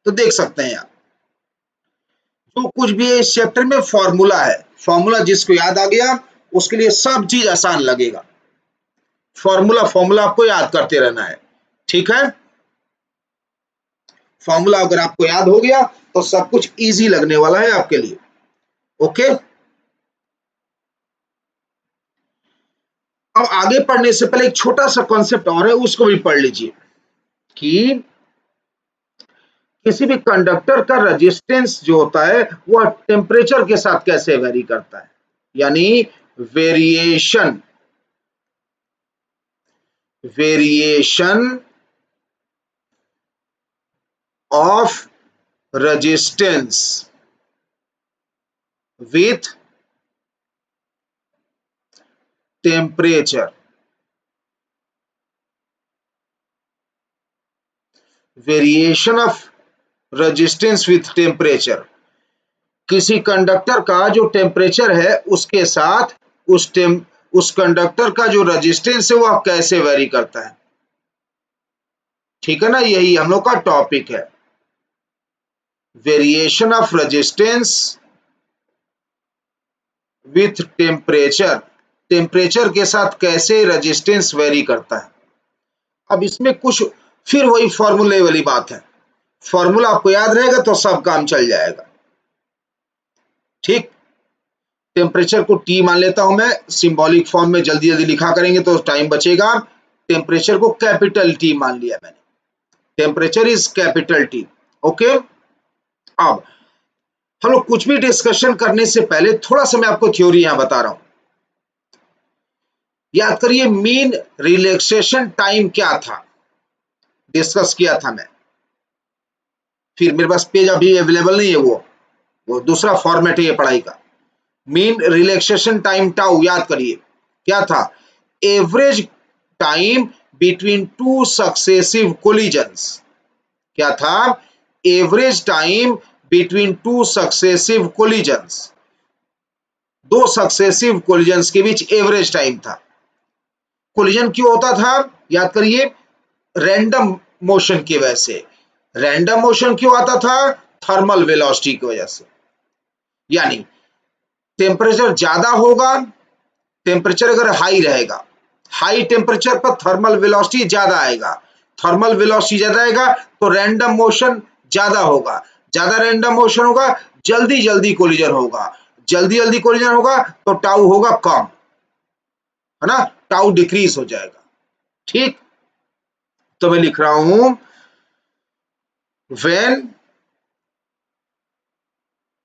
तो देख सकते हैं आप, जो कुछ भी है इस चैप्टर में फॉर्मूला है, फॉर्मूला जिसको याद आ गया उसके लिए सब चीज आसान लगेगा। फॉर्मूला फॉर्मूला आपको याद करते रहना है, ठीक है। फॉर्मूला अगर आपको याद हो गया तो सब कुछ इजी लगने वाला है आपके लिए। ओके, अब आगे पढ़ने से पहले एक छोटा सा कॉन्सेप्ट और है, उसको भी पढ़ लीजिए कि किसी भी कंडक्टर का रेजिस्टेंस जो होता है वह टेम्परेचर के साथ कैसे वेरी करता है, यानी variation, variation of resistance with temperature, variation of resistance with temperature, किसी कंडक्टर का जो टेम्परेचर है उसके साथ उस कंडक्टर का जो रेजिस्टेंस है वह कैसे वेरी करता है। ठीक है ना, यही हम लोग का टॉपिक है, variation of resistance with temperature. Temperature के साथ कैसे रेजिस्टेंस वेरी करता है। अब इसमें कुछ फिर वही फॉर्मूले वाली बात है, फॉर्मूला आपको याद रहेगा तो सब काम चल जाएगा। ठीक, टेम्परेचर को टी मान लेता हूं मैं, सिंबॉलिक फॉर्म में जल्दी जल्दी लिखा करेंगे तो टाइम बचेगा। टेम्परेचर को कैपिटल टी मान लिया मैंने, temperature is capital T. Okay, अब हम लोग कुछ भी डिस्कशन करने से पहले थोड़ा सा मैं आपको थ्योरी यहां बता रहा हूं। याद करिए मीन रिलैक्सेशन टाइम क्या था, डिस्कस किया था मैं, फिर मेरे पास पेज अभी अवेलेबल नहीं है, वो दूसरा फॉर्मेट है ये पढ़ाई का। मीन रिलैक्सेशन टाइम टाउ याद करिए क्या था, average time between two successive collisions. क्या था, average time between two successive collisions, दो सक्सेसिव कोलिजन्स के बीच एवरेज टाइम था। कोलिजन क्यों होता था, याद करिए रैंडम मोशन की वजह से। रैंडम मोशन क्यों आता था, थर्मल वेलोसिटी की वजह से। यानी टेम्परेचर ज्यादा होगा, टेम्परेचर अगर हाई रहेगा, हाई टेम्परेचर पर थर्मल वेलोसिटी ज्यादा आएगा, थर्मल वेलोसिटी ज्यादा आएगा तो रैंडम मोशन ज्यादा होगा, ज्यादा रैंडम मोशन होगा, जल्दी जल्दी कोलिजन होगा, जल्दी जल्दी कोलिजन होगा तो टाउ होगा कम, है ना, टाउ डिक्रीज हो जाएगा। ठीक, तो मैं लिख रहा हूं व्हेन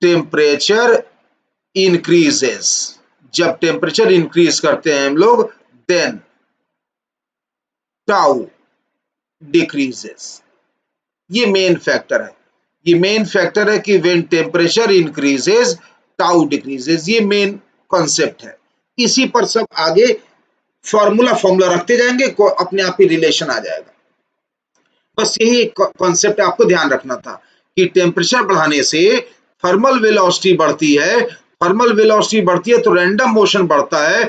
टेम्परेचर इंक्रीजेस, जब टेम्परेचर इंक्रीज करते हैं हम लोग, देन टाउ डिक्रीजेस। ये मेन फैक्टर है, ये मेन फैक्टर है कि when temperature increases tau decreases, ये मेन कॉन्सेप्ट है। इसी पर सब आगे फॉर्मूला फॉर्मूला रखते जाएंगे, अपने आप ही रिलेशन आ जाएगा। बस यही कॉन्सेप्ट आपको ध्यान रखना था कि टेम्परेचर बढ़ाने से थर्मल वेलोसिटी बढ़ती है, थर्मल वेलोसिटी बढ़ती है तो रैंडम मोशन बढ़ता है,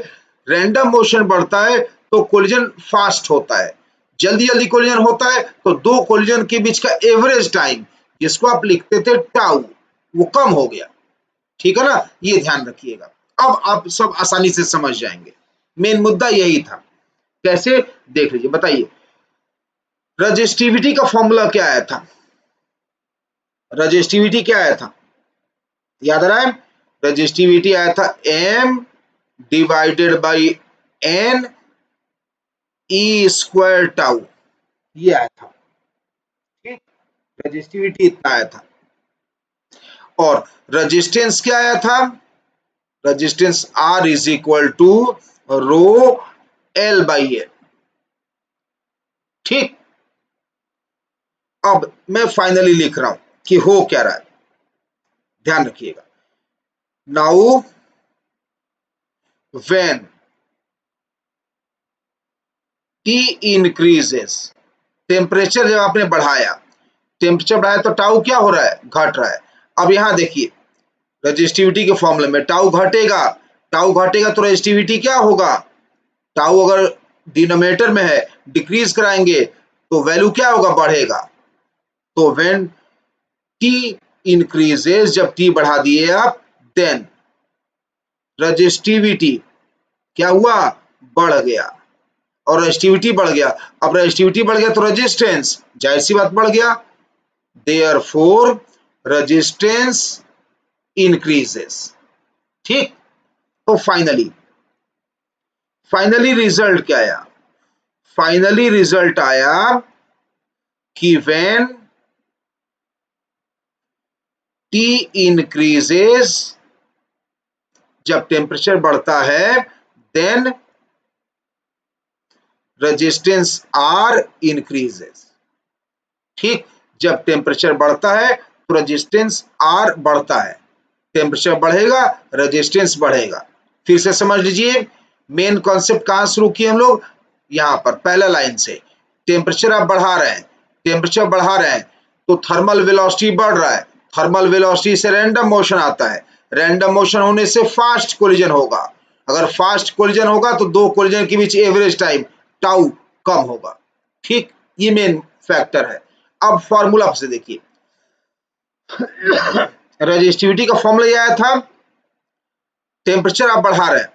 रैंडम मोशन बढ़ता है तो कोलिजन फास्ट होता है, जल्दी जल्दी कोलिजन होता है तो दो कोलिजन के बीच का एवरेज टाइम जिसको आप लिखते थे टाउ, वो कम हो गया। ठीक है ना, ये ध्यान रखिएगा, अब आप सब आसानी से समझ जाएंगे। मेन मुद्दा यही था, कैसे देख लीजिए, बताइए रजिस्टिविटी का फॉर्मूला क्या आया था, रजिस्टिविटी क्या आया था, याद आ रहा है, रजिस्टिविटी आया था m divided by n E square tau, ये आया था। ठीक, रजिस्टिविटी इतना आया था। और रेजिस्टेंस क्या आया था, resistance R is equal to rho L by A. ठीक, अब मैं फाइनली लिख रहा हूं कि हो क्या रहा है, ध्यान रखिएगा। Now when T increases, temperature जब आपने बढ़ाया, टेम्परेचर बढ़ाया तो टाउ क्या हो रहा है, घट रहा है। अब यहां देखिए रेजिस्टिविटी के फॉर्मूले में टाउ घटेगा, टाउ घटेगा तो रेजिस्टिविटी क्या होगा, टाउ अगर डिनोमिनेटर में है डिक्रीज कराएंगे तो वैल्यू क्या होगा, बढ़ेगा। तो व्हेन टी इंक्रीजेस, जब टी बढ़ा दिए आप, देन रेजिस्टिविटी क्या हुआ, बढ़ गया, और रेजिस्टिविटी बढ़ गया। अब रेजिस्टिविटी बढ़ गया तो रेजिस्टेंस जाहिर सी बात बढ़ गया, देयरफॉर रेजिस्टेंस इंक्रीजेस। ठीक, तो फाइनली रिजल्ट क्या आया, फाइनली रिजल्ट आया कि व्हेन टी इंक्रीजेस, जब टेम्परेचर बढ़ता है, देन रेजिस्टेंस आर इंक्रीजेस। ठीक, जब टेम्परेचर बढ़ता है तो रेजिस्टेंस आर बढ़ता है, टेम्परेचर बढ़ेगा रेजिस्टेंस बढ़ेगा। फिर से समझ लीजिए, मेन कॉन्सेप्ट कहां शुरू किए हम लोग, यहां पर पहला लाइन से। टेम्परेचर आप बढ़ा रहे हैं, टेम्परेचर बढ़ा रहे हैं तो थर्मल वेलोसिटी बढ़ रहा है, थर्मल वेलोसिटी से रैंडम मोशन आता है, रैंडम मोशन होने से फास्ट कोलिजन होगा, अगर फास्ट कोलिजन होगा तो दो कोलिजन के बीच एवरेज टाइम टाउ कम होगा। ठीक, ये मेन फैक्टर है। अब फॉर्मूला से देखिए, रेजिस्टिविटी का फॉर्मूला ये आया था, टेम्परेचर आप बढ़ा रहे हैं,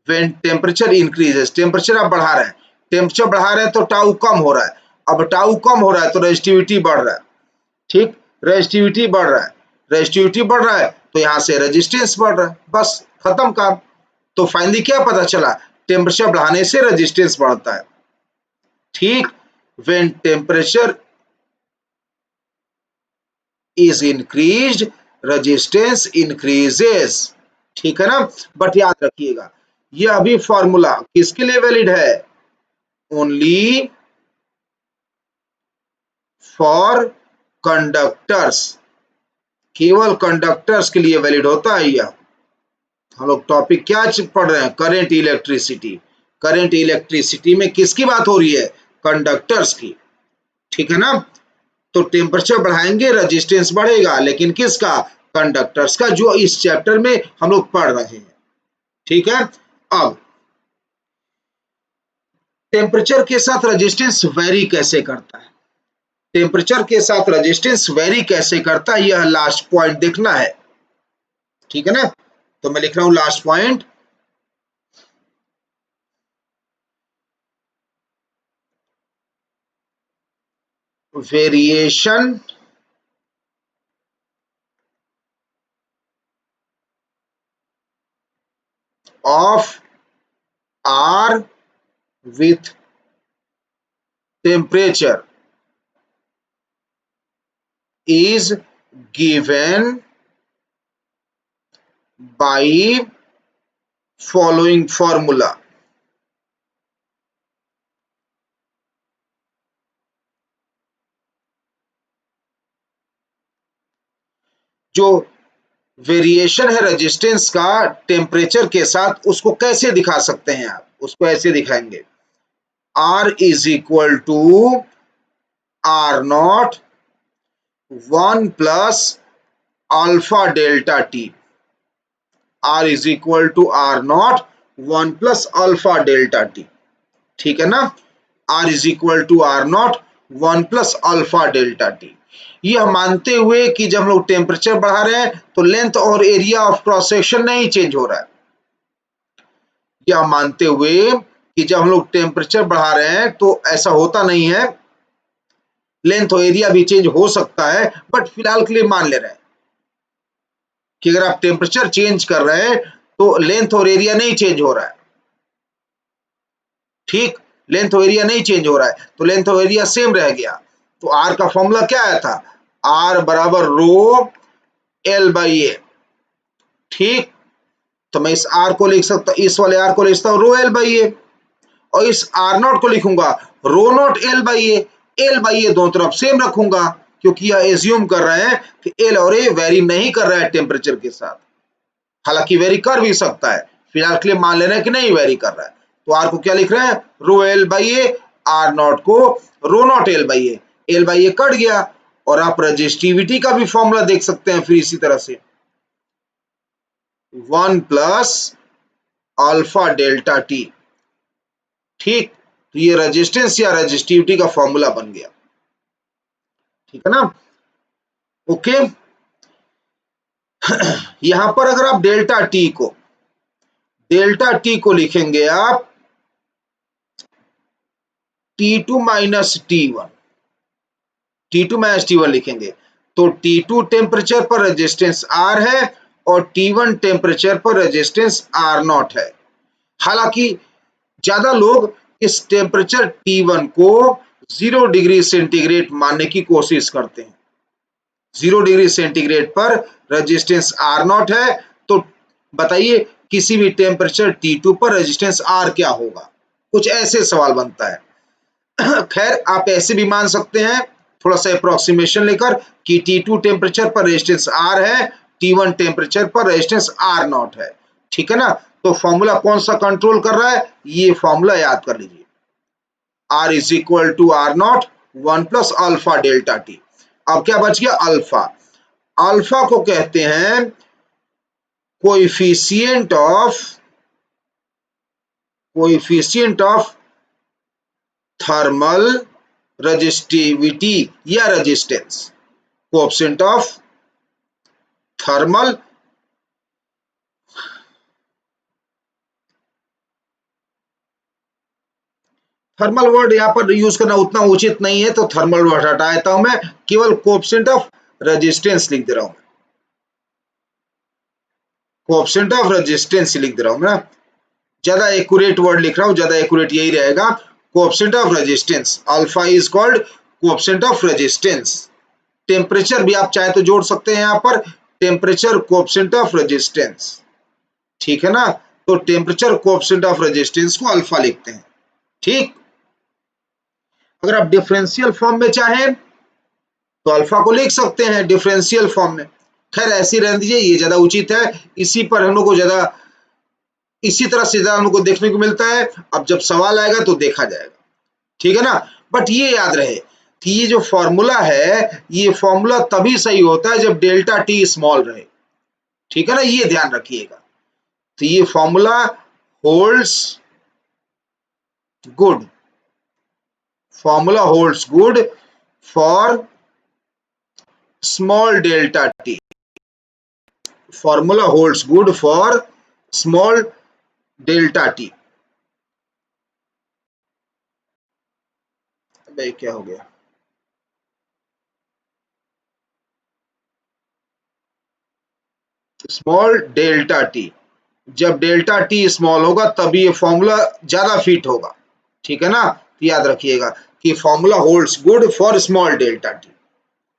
व्हेन टेम्परेचर इंक्रीजेस, टेम्परेचर आप बढ़ा रहे हैं, टेम्परेचर बढ़ा रहे हैं तो टाउ कम हो रहा है, अब टाउ कम हो रहा है तो रेजिस्टिविटी बढ़ रहा है। ठीक, रेजिस्टिविटी बढ़ रहा है, रेजिस्टिविटी बढ़ रहा है तो यहाँ से रेजिस्टेंस बढ़ रहा है, बस खत्म काम। तो फाइनली क्या पता चला, टेम्परेचर बढ़ाने से रेजिस्टेंस बढ़ता है। ठीक, when temperature is increased resistance increases. ठीक है ना, बट याद रखिएगा ये अभी फॉर्मूला किसके लिए वैलिड है, ओनली फॉर कंडक्टर्स, केवल कंडक्टर्स के लिए वैलिड होता है यह। हम लोग टॉपिक क्या पढ़ रहे हैं, करंट इलेक्ट्रिसिटी, करंट इलेक्ट्रिसिटी में किसकी बात हो रही है, कंडक्टर्स की। ठीक है ना, तो टेम्परेचर बढ़ाएंगे रेजिस्टेंस बढ़ेगा, लेकिन किसका, कंडक्टर्स का, जो इस चैप्टर में हम लोग पढ़ रहे हैं। ठीक है, अब टेम्परेचर के साथ रेजिस्टेंस वेरी कैसे करता है, टेम्परेचर के साथ रेजिस्टेंस वेरी कैसे करता है, यह लास्ट पॉइंट देखना है। ठीक है ना, तो मैं लिख रहा हूं last point, variation of R with temperature is given by following formula. जो वेरिएशन है रेजिस्टेंस का टेम्परेचर के साथ, उसको कैसे दिखा सकते हैं आप, उसको ऐसे दिखाएंगे, R is equal to R not 1 plus alpha delta T, R is equal to R not 1 plus alpha delta T. ठीक है ना, R is equal to R not 1 plus alpha delta T. यह मानते हुए कि जब हम लोग टेम्परेचर बढ़ा रहे हैं तो लेंथ और एरिया ऑफ क्रॉस सेक्शन नहीं चेंज हो रहा है, यह मानते हुए कि जब हम लोग टेम्परेचर बढ़ा रहे हैं तो ऐसा होता नहीं है, लेंथ और एरिया भी चेंज हो सकता है, बट फिलहाल के लिए मान ले रहे हैं कि अगर आप टेम्परेचर चेंज कर रहे हैं तो लेंथ और एरिया नहीं चेंज हो रहा है। ठीक, लेंथ और एरिया नहीं चेंज हो रहा है तो लेंथ और एरिया सेम रह गया। तो आर का फॉर्मूला क्या आया था, आर बराबर रो एल बाई ए। ठीक, तो मैं इस आर को लिख सकता, इस वाले आर को लिख सकता हूं रो एल बाई ए, और इस आर नॉट को लिखूंगा rho naught L by A, L by A दोनों तरफ सेम रखूंगा, क्योंकि यह एज्यूम कर रहे हैं कि एल और ए वेरी नहीं कर रहा है टेम्परेचर के साथ, हालांकि वेरी कर भी सकता है, फिलहाल के लिए मान ले रहे हैं कि नहीं वेरी कर रहा है। तो आर को क्या लिख रहे हैं, rho L by A, R naught को rho naught L by A, L by A कट गया, और आप रजिस्टिविटी का भी फॉर्मूला देख सकते हैं फिर इसी तरह से, 1 प्लस अल्फा डेल्टा टी। ठीक, तो ये रेजिस्टेंस या रेजिस्टिविटी का फॉर्मूला बन गया। ठीक है ना, ओके। यहां पर अगर आप डेल्टा टी को लिखेंगे आप T2 minus T1, T2 minus T1 लिखेंगे तो T2 टेम्परेचर पर रेजिस्टेंस R है और T1 टेम्परेचर पर रेजिस्टेंस R नॉट है। हालांकि ज्यादा लोग इस टेम्परेचर T1 को 0 डिग्री सेंटीग्रेड मानने की कोशिश करते हैं, 0 डिग्री सेंटीग्रेड पर रेजिस्टेंस R नॉट है, तो बताइए किसी भी टेम्परेचर T2 पर रेजिस्टेंस R क्या होगा, कुछ ऐसे सवाल बनता है। खैर आप ऐसे भी मान सकते हैं थोड़ा सा अप्रोक्सीमेशन लेकर कि T2 टेम्परेचर पर रेजिस्टेंस R है, T1 टेम्परेचर पर रेजिस्टेंस R नॉट है। ठीक है ना, तो फॉर्मूला कौन सा कंट्रोल कर रहा है, ये फॉर्मूला याद कर लीजिए, R is equal to R not 1 plus alpha delta T. अब क्या बच गया, अल्फा, अल्फा को कहते हैं कोएफिशिएंट ऑफ थर्मल रेजिस्टिविटी या resistance. Coefficient of thermal word यहां पर यूज करना उतना उचित नहीं है, तो थर्मल वर्ड हटा देता हूं मैं, केवल कोएफिशिएंट ऑफ रेजिस्टेंस लिख दे रहा हूं। कोएफिशिएंट ऑफ रेजिस्टेंस लिख दे रहा हूं मैं, ज्यादा एक्यूरेट वर्ड लिख रहा हूं, ज्यादा एक्यूरेट यही रहेगा। Coefficient of resistance, alpha is called coefficient of resistance. Temperature भी आप चाहे तो जोड़ सकते हैं यहां पर, टेम्परेचर कोएफिशिएंट ऑफ रेजिस्टेंस, ठीक है ना। तो टेम्परेचर कोएफिशिएंट ऑफ रेजिस्टेंस को अल्फा लिखते हैं, ठीक। अगर आप डिफरेंशियल फॉर्म में चाहें तो अल्फा को लिख सकते हैं डिफरेंशियल फॉर्म में। खैर ऐसी रहने दीजिए, ये ज्यादा उचित है, इसी पर हम लोग को ज्यादा, इसी तरह से ज्यादा हम लोग को देखने को मिलता है। अब जब सवाल आएगा तो देखा जाएगा, ठीक है ना। बट ये याद रहे कि ये जो फॉर्मूला है, ये फॉर्मूला तभी सही होता है जब डेल्टा टी स्मॉल रहे, ठीक है ना, ये ध्यान रखिएगा। तो ये formula holds good, formula holds good for small delta T, formula holds good for small delta T. अबे क्या हो गया, स्मॉल डेल्टा टी, जब डेल्टा टी स्मॉल होगा तभी ये फॉर्मूला ज्यादा फिट होगा, ठीक है ना। तो याद रखिएगा कि formula holds good for small delta T,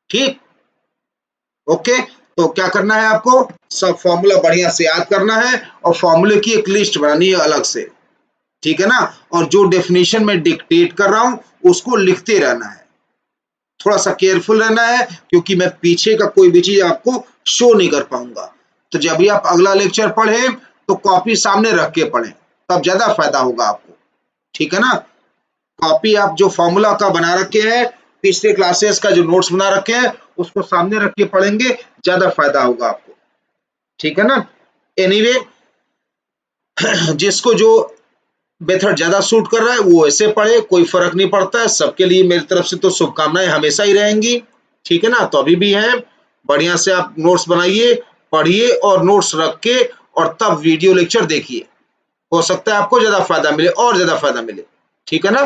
ठीक। ओके, तो क्या करना है आपको, सब फॉर्मूला बढ़िया से याद करना है और फॉर्मूले की एक लिस्ट बनानी है अलग से, ठीक है ना। और जो डेफिनेशन में डिक्टेट कर रहा हूं उसको लिखते रहना है, थोड़ा सा केयरफुल रहना है, क्योंकि मैं पीछे का कोई भी चीज आपको शो नहीं कर पाऊंगा। तो जब भी आप अगला लेक्चर पढ़े तो कॉपी सामने रख के पढ़ें, तब ज्यादा फायदा होगा आपको, ठीक है ना। कॉपी आप जो फॉर्मूला का बना रखे हैं, पिछले क्लासेस का जो नोट्स बना रखे हैं, उसको सामने रख के पढ़ेंगे, ज्यादा फायदा होगा आपको, ठीक है ना। एनीवे जिसको जो मेथड ज्यादा सूट कर रहा है वो ऐसे पढ़े, कोई फर्क नहीं पड़ता है, सबके लिए मेरी तरफ से तो शुभकामनाएं हमेशा ही रहेंगी, ठीक है ना। तो अभी भी है, बढ़िया से आप नोट्स बनाइए, पढ़िए और नोट्स रख के और तब वीडियो लेक्चर देखिए, हो सकता है आपको ज्यादा फायदा मिले और ज्यादा फायदा मिले, ठीक है ना।